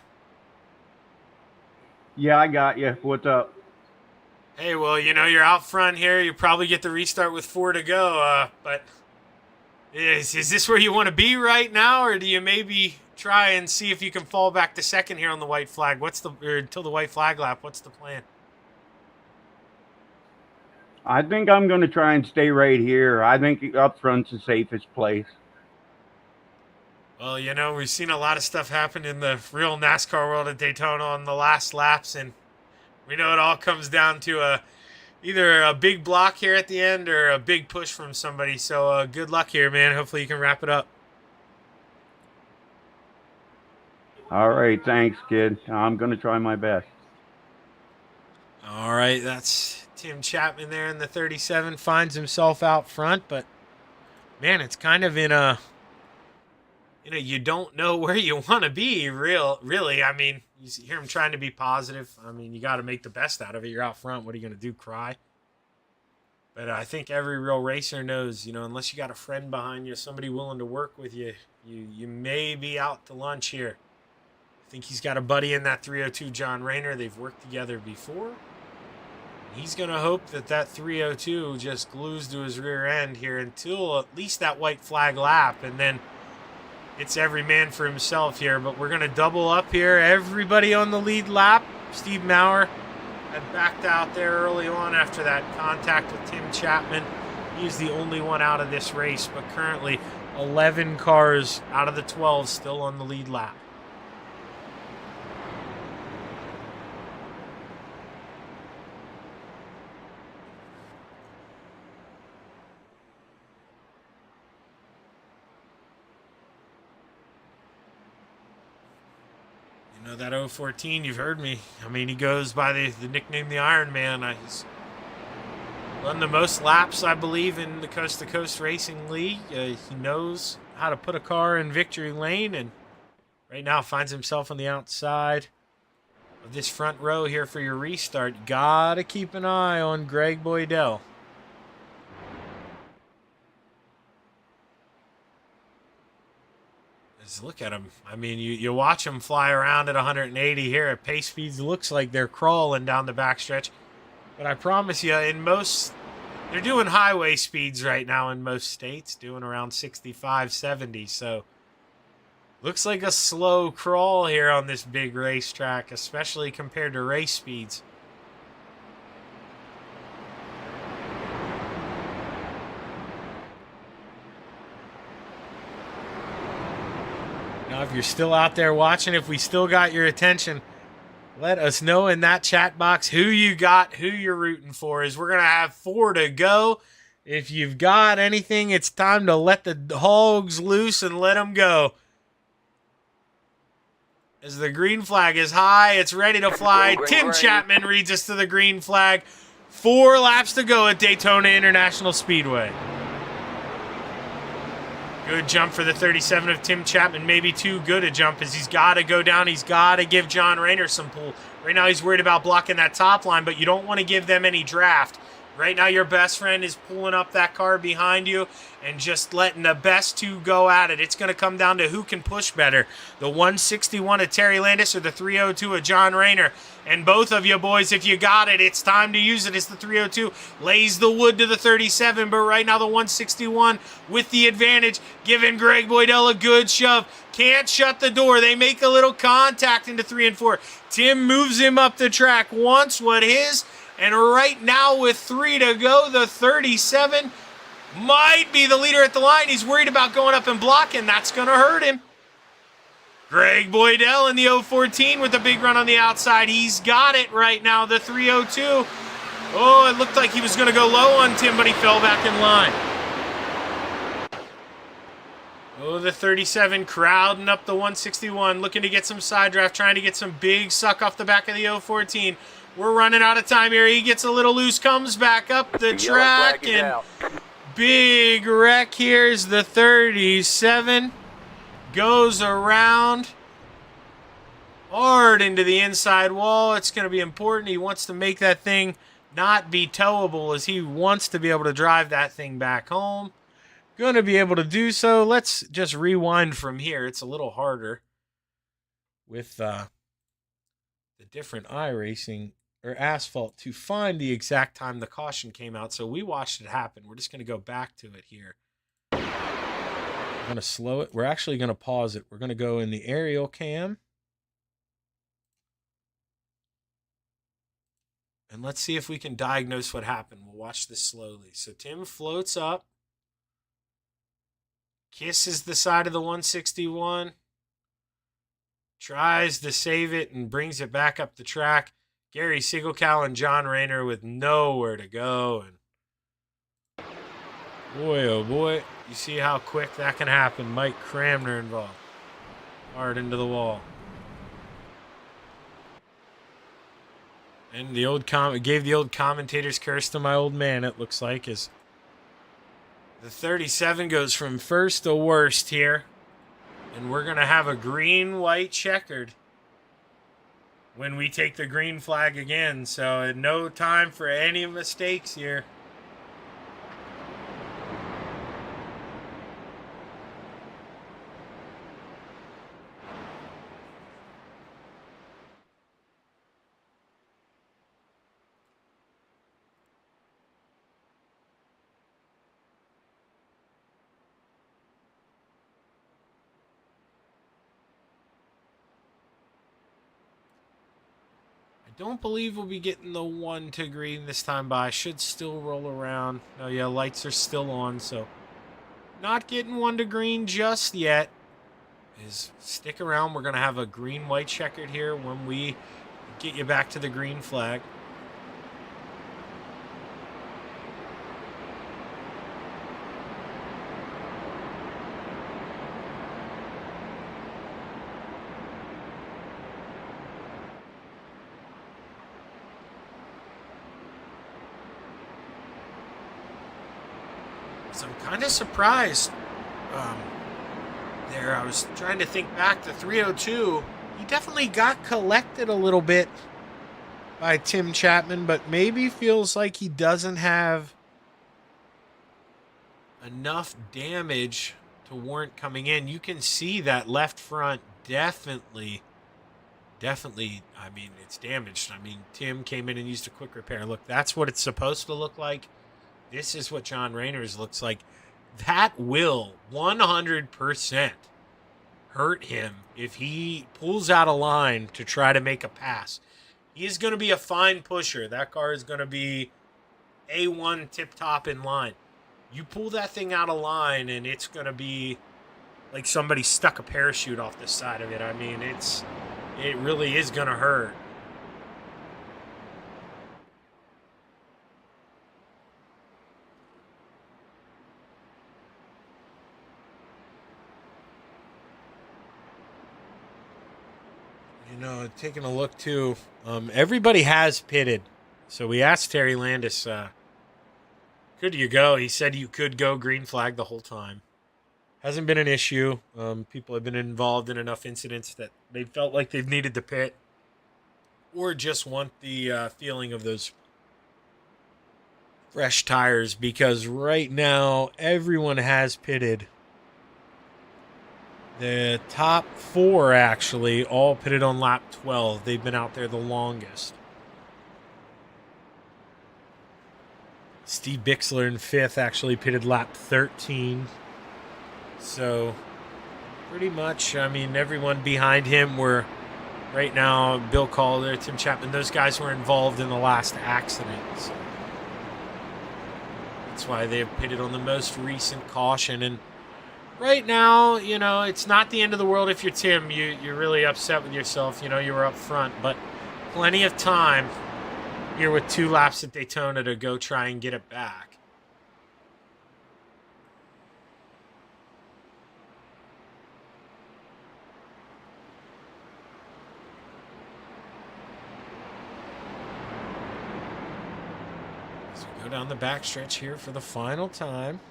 Yeah, I got you. What's up? Hey, well, you know, you're out front here. You probably get the restart with 4 to go. But is this where you want to be right now, or do you maybe try and see if you can fall back to second here on the white flag? Until the white flag lap? What's the plan? I think I'm going to try and stay right here. I think up front's the safest place. Well, you know, we've seen a lot of stuff happen in the real NASCAR world at Daytona on the last laps, and we know it all comes down to either a big block here at the end or a big push from somebody. So good luck here, man. Hopefully you can wrap it up. All right. Thanks, kid. I'm going to try my best. All right. That's Tim Chapman there in the 37. Finds himself out front, but man, it's kind of in a, you don't know where you want to be, really. I mean, you hear him trying to be positive. I mean, you got to make the best out of it. You're out front. What are you going to do, cry? But I think every real racer knows, unless you got a friend behind you, somebody willing to work with you, you may be out to lunch here. I think he's got a buddy in that 302, John Rayner. They've worked together before. He's going to hope that 302 just glues to his rear end here until at least that white flag lap, and then it's every man for himself here. But we're going to double up here. Everybody on the lead lap. Steve Maurer had backed out there early on after that contact with Tim Chapman. He's the only one out of this race, but currently 11 cars out of the 12 still on the lead lap. That 014, you've heard me. I mean, he goes by the nickname the Iron Man. He's run the most laps, I believe, in the Coast to Coast Racing League. He knows how to put a car in victory lane, and right now finds himself on the outside of this front row here for your restart. Gotta keep an eye on Greg Boydell. Look at him. I mean, you watch him fly around at 180 here at pace speeds. Looks like they're crawling down the backstretch. But I promise you, they're doing highway speeds right now in most states, doing around 65, 70. So, looks like a slow crawl here on this big racetrack, especially compared to race speeds. Now, if you're still out there watching, if we still got your attention, let us know in that chat box who you got, who you're rooting for. As we're going to have 4 to go. If you've got anything, it's time to let the hogs loose and let them go. As the green flag is high, it's ready to fly. Tim Chapman reads us to the green flag. 4 laps to go at Daytona International Speedway. Good jump for the 37 of Tim Chapman. Maybe too good a jump as he's got to go down. He's got to give John Rayner some pull. Right now he's worried about blocking that top line, but you don't want to give them any draft. Right now your best friend is pulling up that car behind you and just letting the best 2 go at it. It's going to come down to who can push better. The 161 of Terry Landis or the 302 of John Rayner. And both of you boys, if you got it, it's time to use it as the 302 lays the wood to the 37. But right now the 161 with the advantage, giving Greg Boydell a good shove. Can't shut the door. They make a little contact into 3 and 4. Tim moves him up the track, wants what his. And right now with 3 to go, the 37 might be the leader at the line. He's worried about going up and blocking. That's going to hurt him. Greg Boydell in the 014 with a big run on the outside. He's got it right now, the 302. Oh, it looked like he was going to go low on Tim, but he fell back in line. Oh, the 37 crowding up the 161, looking to get some side draft, trying to get some big suck off the back of the 014. We're running out of time here. He gets a little loose, comes back up the track, and big wreck. Here's the 37. Goes around hard into the inside wall. It's going to be important. He wants to make that thing not be towable as he wants to be able to drive that thing back home. Going to be able to do so. Let's just rewind from here. It's a little harder with the different iRacing or asphalt to find the exact time the caution came out. So we watched it happen. We're just going to go back to it here. We're going to slow it. We're actually going to pause it. We're going to go in the aerial cam. And let's see if we can diagnose what happened. We'll watch this slowly. So Tim floats up. Kisses the side of the 161. Tries to save it and brings it back up the track. Gary Siegelcal and John Rayner with nowhere to go. And boy, oh boy, you see how quick that can happen. Mike Cramner involved. Hard into the wall. And the old gave the old commentator's curse to my old man, it looks like, as The 37 goes from first to worst here. And we're going to have a green-white checkered when we take the green flag again. So no time for any mistakes here. Don't believe we'll be getting the 1 to green this time, but I should still roll around. Oh yeah, lights are still on, so not getting 1 to green just yet. Stick around. We're going to have a green-white checkered here when we get you back to the green flag. So I'm kind of surprised there. I was trying to think back to 302. He definitely got collected a little bit by Tim Chapman, but maybe feels like he doesn't have enough damage to warrant coming in. You can see that left front definitely, I mean, it's damaged. I mean, Tim came in and used a quick repair. Look, that's what it's supposed to look like. This is what John Rayners looks like. That will 100% hurt him if he pulls out a line to try to make a pass. He is going to be a fine pusher. That car is going to be A1 tip-top in line. You pull that thing out of line, and it's going to be like somebody stuck a parachute off the side of it. I mean, it really is going to hurt. You know, taking a look too, everybody has pitted. So we asked Terry Landis, could you go? He said you could go green flag the whole time. Hasn't been an issue. People have been involved in enough incidents that they felt like they've needed to pit or just want the feeling of those fresh tires, because right now everyone has pitted. The top 4 actually all pitted on lap 12. They've been out there the longest. Steve Bixler in 5th actually pitted lap 13. So pretty much, I mean, everyone behind him were right now, Bill Calder, Tim Chapman, those guys were involved in the last accident. So that's why they've pitted on the most recent caution. And right now, you know, it's not the end of the world if you're Tim. You're really upset with yourself. You know, you were up front. But plenty of time here with 2 laps at Daytona to go try and get it back. So go down the backstretch here for the final time.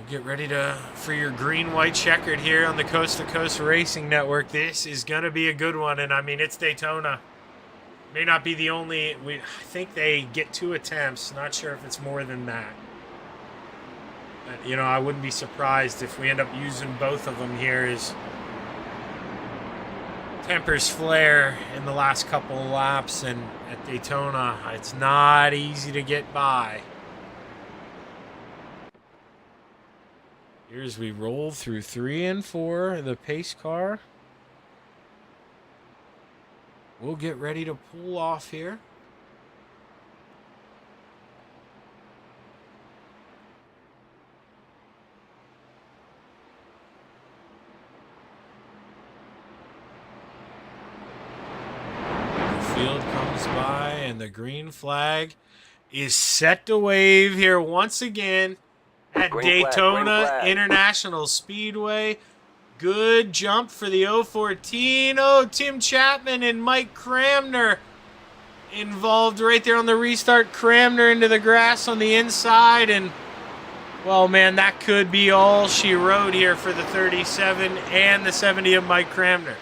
Get ready for your green-white checkered here on the Coast to Coast Racing Network. This is going to be a good one, and I mean, it's Daytona. May not be the only. I think they get 2 attempts. Not sure if it's more than that. But, you know, I wouldn't be surprised if we end up using both of them here as tempers flare in the last couple of laps. And at Daytona, it's not easy to get by. Here's we roll through 3 and 4, the pace car. We'll get ready to pull off here. The field comes by and the green flag is set to wave here once again. At Daytona International Speedway. Good jump for the 014. Oh, Tim Chapman and Mike Cramner involved right there on the restart. Cramner into the grass on the inside, and well, man, that could be all she wrote here for the 37 and the 70 of Mike Cramner.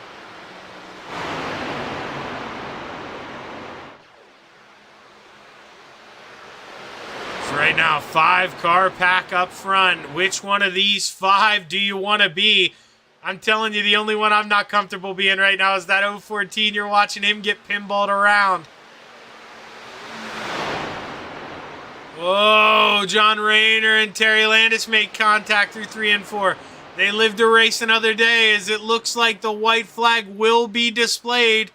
So right now, 5-car pack up front. Which one of these 5 do you want to be? I'm telling you, the only one I'm not comfortable being right now is that 014. You're watching him get pinballed around. Whoa, John Rayner and Terry Landis make contact through 3 and 4. They live to race another day as it looks like the white flag will be displayed.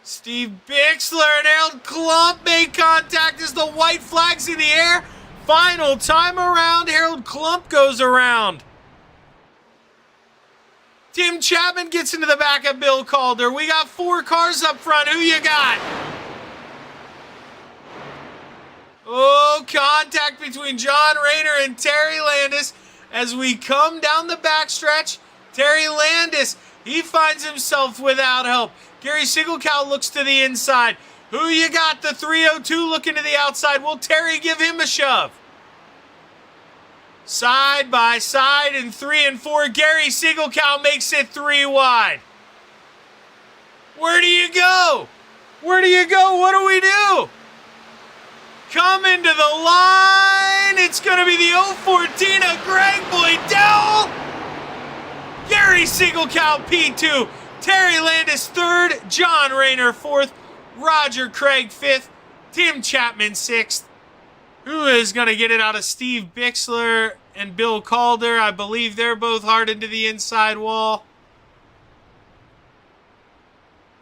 Steve Bixler and Harold Klump make contact as the white flag's in the air. Final time around, Harold Klump goes around. Tim Chapman gets into the back of Bill Calder. We got 4 cars up front. Who you got? Oh, contact between John Rayner and Terry Landis as we come down the backstretch. Terry Landis, he finds himself without help. Gary Sigelkow looks to the inside. Who you got? The 302 looking to the outside. Will Terry give him a shove? Side by side in 3 and 4. Gary Sigelkow makes it 3 wide. Where do you go? Where do you go? What do we do? Coming to the line, it's going to be the 014 of Greg Boydell. Gary Sigelkow P2, Terry Landis 3rd, John Rayner 4th, Roger Craig 5th, Tim Chapman 6th. Who is going to get it out of Steve Bixler and Bill Calder? I believe they're both hard into the inside wall.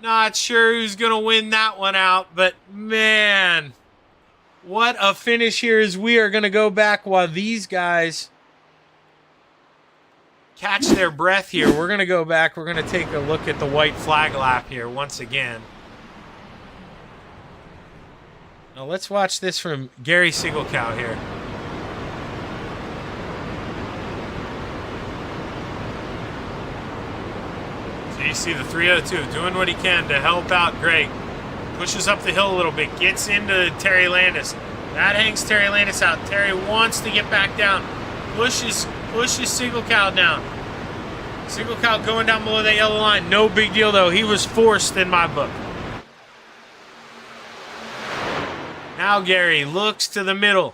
Not sure who's going to win that one out, but man, what a finish here as we are going to go back while these guys catch their breath here. We're going to go back. We're going to take a look at the white flag lap here once again. Now let's watch this from Gary Sigelkow here. So you see the 302 doing what he can to help out Greg. Pushes up the hill a little bit, gets into Terry Landis. That hangs Terry Landis out. Terry wants to get back down. Pushes Sigelkow down. Sigelkow going down below that yellow line. No big deal, though. He was forced in my book. Now Gary looks to the middle.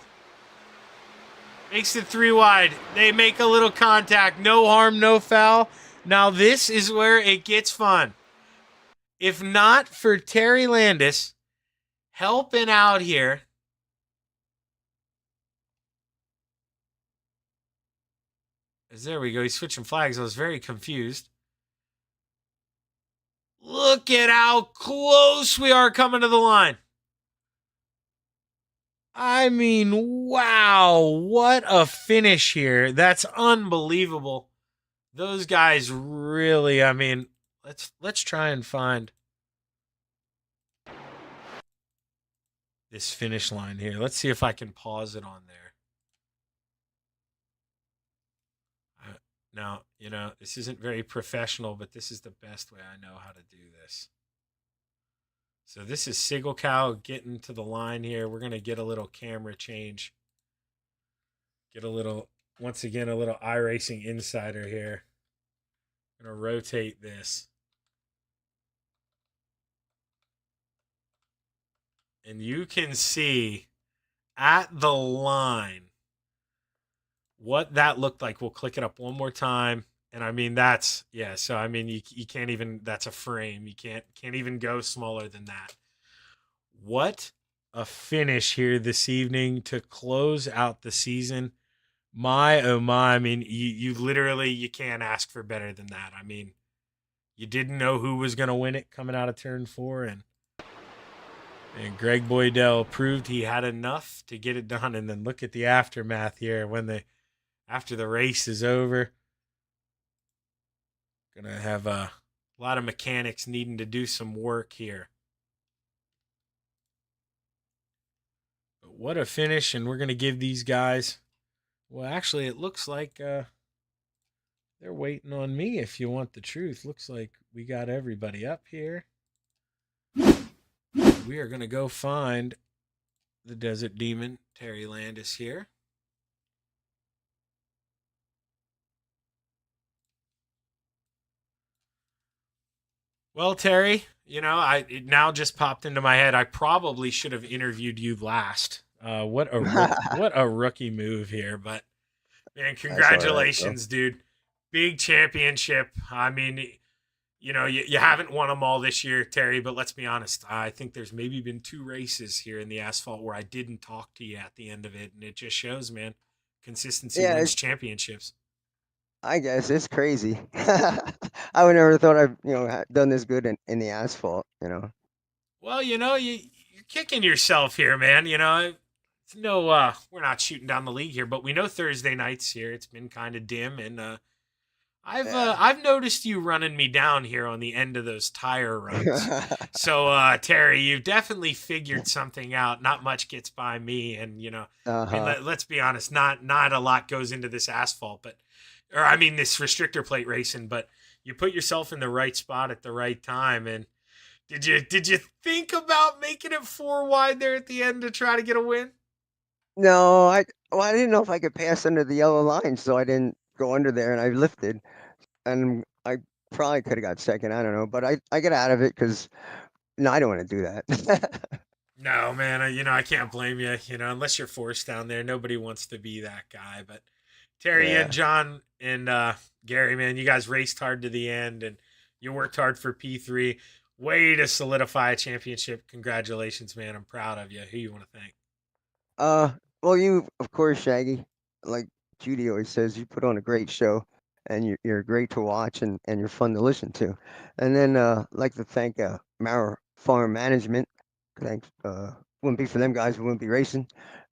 Makes it 3 wide. They make a little contact. No harm, no foul. Now this is where it gets fun. If not for Terry Landis helping out here, there we go. He's switching flags. I was very confused. Look at how close we are coming to the line. I mean, wow. What a finish here. That's unbelievable. Those guys really, I mean, let's try and find this finish line here. Let's see if I can pause it on there. Now, you know, this isn't very professional, but this is the best way I know how to do this. So this is Sigelkow getting to the line here. We're going to get a little camera change. Get a little, once again, a little iRacing Insider here. I'm going to rotate this. And you can see at the line what that looked like. We'll click it up one more time. And I mean, that's, yeah, so I mean, you can't even, that's a frame. You can't even go smaller than that. What a finish here this evening to close out the season. My, oh my, I mean, you literally, you can't ask for better than that. I mean, you didn't know who was going to win it coming out of turn 4, and Greg Boydell proved he had enough to get it done. And then look at the aftermath here when after the race is over. Gonna have a lot of mechanics needing to do some work here. But what a finish, and we're gonna give these guys, well, actually it looks like they're waiting on me, if you want the truth. Looks like we got everybody up here. we are going to go find the Desert Demon. Terry Landis here. Well, Terry, it now just popped into my head. I probably should have interviewed you last. What a rookie move here, but man, congratulations, dude. Big championship. I mean, you haven't won them all this year, Terry, but let's be honest. I think there's maybe been 2 races here in the asphalt where I didn't talk to you at the end of it, and it just shows, man, consistency wins championships. I guess it's crazy. I would never thought I'd done this good in the asphalt. Well, you're kicking yourself here, man. It's we're not shooting down the league here, but we know Thursday nights here. It's been kind of dim, and I've noticed you running me down here on the end of those tire runs. So, Terry, you've definitely figured something out. Not much gets by me, and let's be honest, not a lot goes into this asphalt, this restrictor plate racing. But you put yourself in the right spot at the right time. And did you think about making it 4 wide there at the end to try to get a win? No, I didn't know if I could pass under the yellow line, so I didn't go under there, and I lifted, and I probably could have got second. I don't know, but I get out of it because I don't want to do that. No, man, I can't blame you. Unless you're forced down there, nobody wants to be that guy. But Terry and John and Gary, man, you guys raced hard to the end, and you worked hard for P3. Way to solidify a championship. Congratulations, man. I'm proud of you. Who you want to thank? Well, you, of course, Shaggy. Like Judy always says, you put on a great show, and you're great to watch, and you're fun to listen to. And then I'd like to thank Maurer Farm Management. Thanks. Wouldn't be for them guys, we wouldn't be racing.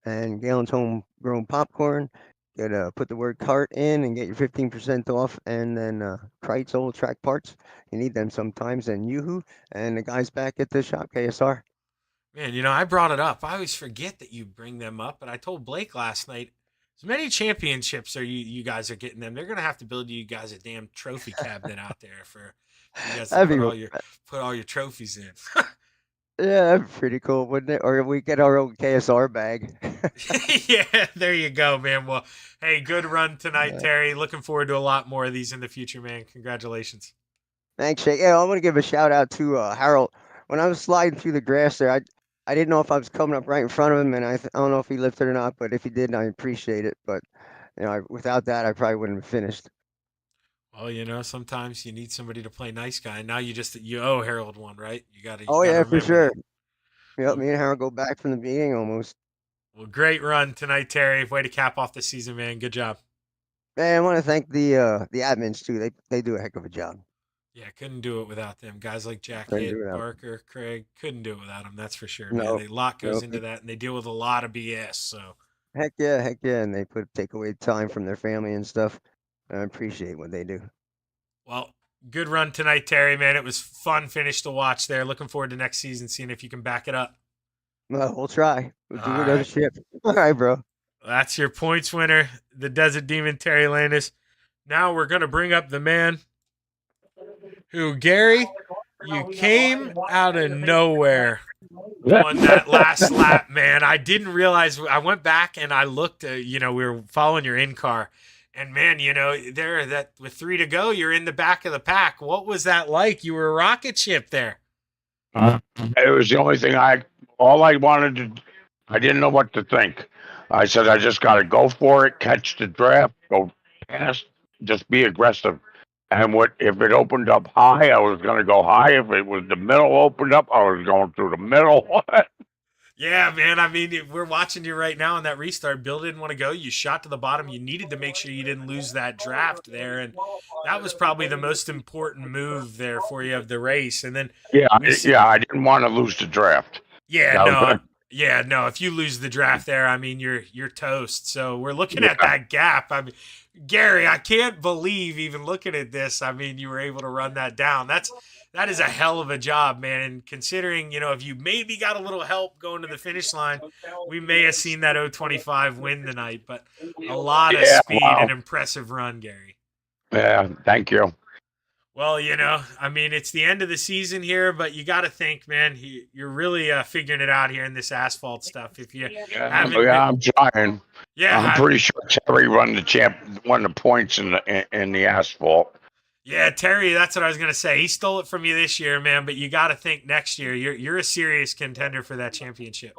And Galen's Homegrown Popcorn. Put the word cart in and get your 15% off. And then Kreitz Old Track Parts. You need them sometimes. And Yoo-Hoo. And the guys back at the shop, KSR. Man, I brought it up. I always forget that you bring them up. But I told Blake last night, as many championships you guys are getting them, they're going to have to build you guys a damn trophy cabinet out there for you guys to put all your trophies in. Yeah, that'd be pretty cool, wouldn't it? Or we get our own KSR bag. Yeah, there you go, man. Well, hey, good run tonight, Terry. Looking forward to a lot more of these in the future, man. Congratulations. Thanks, Shake. Yeah, I want to give a shout out to Harold. When I was sliding through the grass there, I didn't know if I was coming up right in front of him, and I don't know if he lifted or not, but if he did, I appreciate it. But without that, I probably wouldn't have finished. Well, sometimes you need somebody to play nice guy. Now you owe Harold one, right? You got to. Oh yeah, for sure. Yep, me and Harold go back from the beginning almost. Well, great run tonight, Terry. Way to cap off the season, man. Good job. Man, I want to thank the admins too. They do a heck of a job. Yeah, couldn't do it without them. Guys like Jack Hitt, Barker, Craig, couldn't do it without them. That's for sure. No, man. A lot goes into that, and they deal with a lot of BS. So. Heck yeah, and they take away time from their family and stuff. I appreciate what they do. Well, good run tonight, Terry, man. It was fun finish to watch there. Looking forward to next season, seeing if you can back it up. Well, we'll try. We'll do another ship. All right, bro. Well, that's your points winner, the Desert Demon, Terry Landis. Now we're going to bring up the man who, Gary, you came out of nowhere on that last lap, man. I didn't realize. I went back and I looked, we were following your in-car. And, man, with 3 to go, you're in the back of the pack. What was that like? You were a rocket ship there. It was the only thing I wanted to, I didn't know what to think. I said, I just got to go for it, catch the draft, go past, just be aggressive. And if it opened up high, I was going to go high. If it was the middle opened up, I was going through the middle. Yeah, man. I mean, we're watching you right now on that restart. Bill didn't want to go. You shot to the bottom. You needed to make sure you didn't lose that draft there. And that was probably the most important move there for you of the race. And then I didn't want to lose the draft. Yeah, no. If you lose the draft there, I mean, you're toast. So we're looking at that gap. I mean, Gary, I can't believe even looking at this. I mean, you were able to run that down. That is a hell of a job, man. And considering, if you maybe got a little help going to the finish line, we may have seen that 025 win tonight. But a lot of speed and impressive run, Gary. Yeah, thank you. Well, I mean, it's the end of the season here, but you got to think, man, you're really figuring it out here in this asphalt stuff. If you haven't I'm trying. Yeah, I'm pretty sure Terry won the points in the asphalt. Yeah, Terry, that's what I was gonna say. He stole it from you this year, man. But you got to think next year, you're a serious contender for that championship.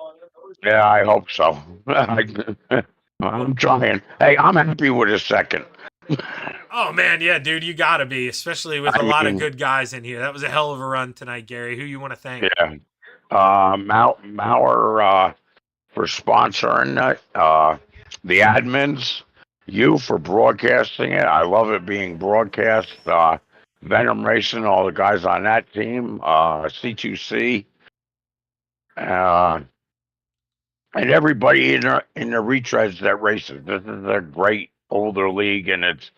Yeah, I hope so. I'm trying. Hey, I'm happy with a second. Oh man, yeah, dude, you gotta be, especially with a lot of good guys in here. That was a hell of a run tonight, Gary. Who you want to thank? Yeah, Mauer for sponsoring it. The admins, you for broadcasting it. I love it being broadcast. Venom Racing, all the guys on that team. C2C. And everybody in the retreads that races. This is a great older league, and it's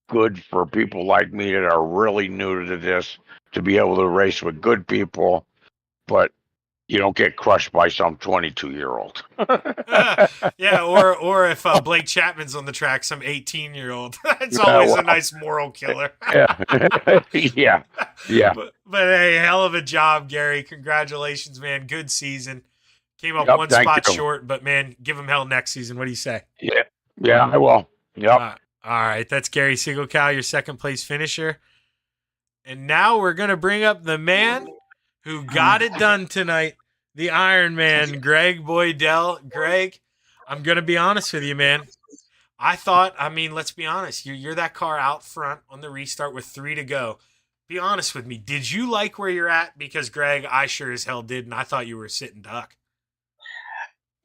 good for people like me that are really new to this to be able to race with good people, but you don't get crushed by some 22-year-old. Yeah, or if Blake Chapman's on the track, some 18-year-old. It's always a nice moral killer. Yeah. But hey, hell of a job, Gary. Congratulations, man. Good season. Came up one spot short, but man, give him hell next season. What do you say? Yeah, I will. Yep. All right, that's Gary Siegelcow, your second place finisher. And now we're going to bring up the man who got it done tonight, the Iron Man, Greg Boydell. Greg, I'm going to be honest with you, man. Let's be honest. You're that car out front on the restart with 3 to go. Be honest with me. Did you like where you're at? Because, Greg, I sure as hell did, and I thought you were a sitting duck.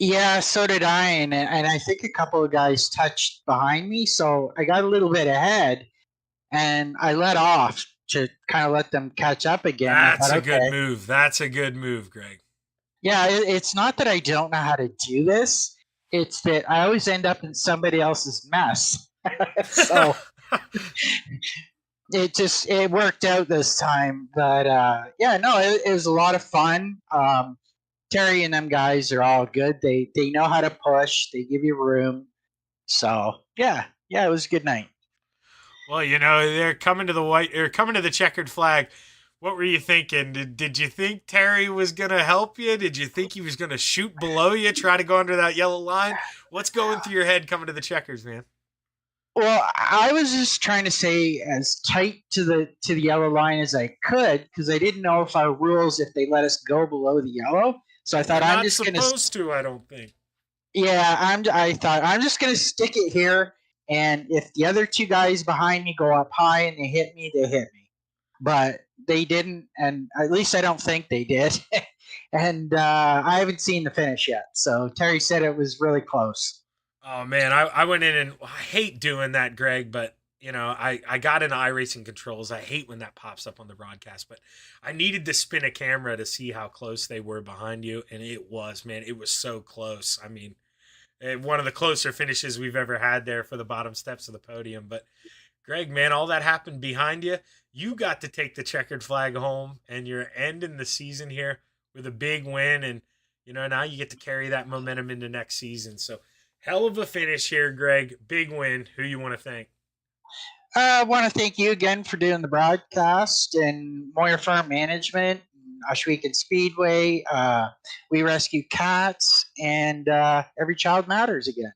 Yeah, so did I, and I think a couple of guys touched behind me, so I got a little bit ahead, and I let off to kind of let them catch up again. That's a good move. That's a good move, Greg. Yeah, it's not that I don't know how to do this. It's that I always end up in somebody else's mess. So it worked out this time. But it was a lot of fun. Terry and them guys are all good. They know how to push. They give you room. So yeah, it was a good night. Well, they're coming to the checkered flag. What were you thinking? Did you think Terry was gonna help you? Did you think he was gonna shoot below you, try to go under that yellow line? What's going through your head coming to the checkers, man? Well, I was just trying to stay as tight to the yellow line as I could because I didn't know if our rules if they let us go below the yellow. So I thought I'm just going to. Supposed to, I don't think. Yeah, I thought I'm just going to stick it here, and if the other 2 guys behind me go up high and they hit me, they hit me. But they didn't, and at least I don't think they did. And I haven't seen the finish yet. So Terry said it was really close. Oh man, I went in and I hate doing that, Greg, but I got into iRacing controls. I hate when that pops up on the broadcast, but I needed to spin a camera to see how close they were behind you, and it was so close. I mean, one of the closer finishes we've ever had there for the bottom steps of the podium. But Greg, man, all that happened behind you. You got to take the checkered flag home, and you're ending the season here with a big win, and now you get to carry that momentum into next season. So hell of a finish here, Greg. Big win. Who you want to thank? I want to thank you again for doing the broadcast and Moyer Farm Management, Oshwegan Speedway, We Rescue Cats, and Every Child Matters again.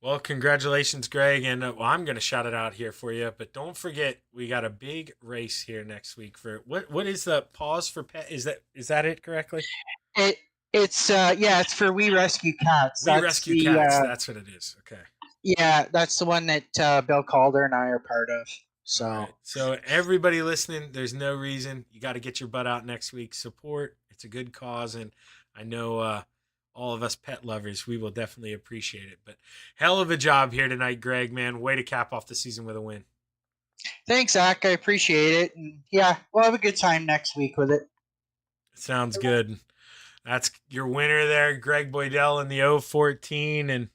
Well, congratulations, Greg, and I'm going to shout it out here for you. But don't forget, we got a big race here next week for what is the Pause for Pet? Is that it correctly? It's for We Rescue Cats. We Rescue Cats. That's what it is. Okay. Yeah, that's the one that Bill Calder and I are part of. So, right. So everybody listening, there's no reason you got to get your butt out next week. Support. It's a good cause, and I know all of us pet lovers, we will definitely appreciate it. But hell of a job here tonight, Greg. Man, way to cap off the season with a win. Thanks, Zach. I appreciate it. And yeah, we'll have a good time next week with it. Sounds good. That's your winner there, Greg Boydell in the 014, and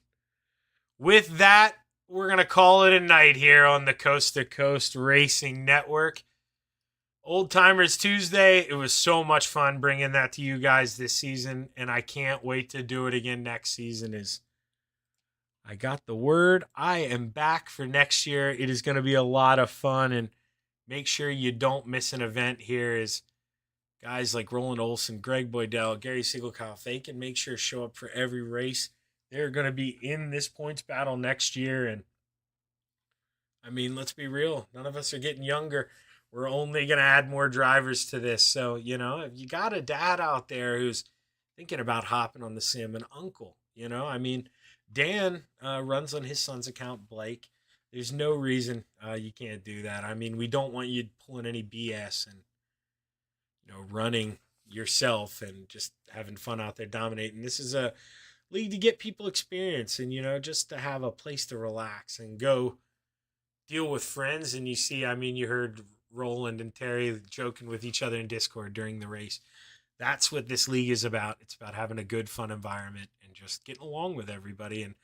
with that, we're going to call it a night here on the Coast to Coast Racing Network. Old Timers Tuesday, it was so much fun bringing that to you guys this season, and I can't wait to do it again next season. I got the word. I am back for next year. It is going to be a lot of fun, and make sure you don't miss an event here. Is guys like Roland Olson, Greg Boydell, Gary Siegelkopf, if they can make sure to show up for every race, they're going to be in this points battle next year. And I mean, let's be real. None of us are getting younger. We're only going to add more drivers to this. So, you know, if you got a dad out there who's thinking about hopping on the sim, an uncle, you know, I mean, Dan runs on his son's account, Blake. There's no reason you can't do that. I mean, we don't want you pulling any BS and, you know, running yourself and just having fun out there dominating. This is a league to get people experience and, you know, just to have a place to relax and go deal with friends. And you see, I mean, you heard Roland and Terry joking with each other in Discord during the race. That's what this league is about. It's about having a good, fun environment and just getting along with everybody. And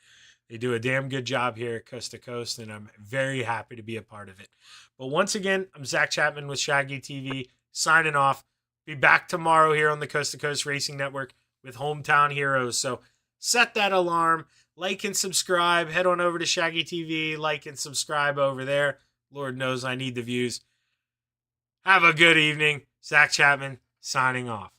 they do a damn good job here at Coast to Coast, and I'm very happy to be a part of it. But once again, I'm Zach Chapman with Shaggy TV, signing off. Be back tomorrow here on the Coast to Coast Racing Network with Hometown Heroes. So set that alarm, like and subscribe. Head on over to Shaggy TV, like and subscribe over there. Lord knows I need the views. Have a good evening. Zach Chapman signing off.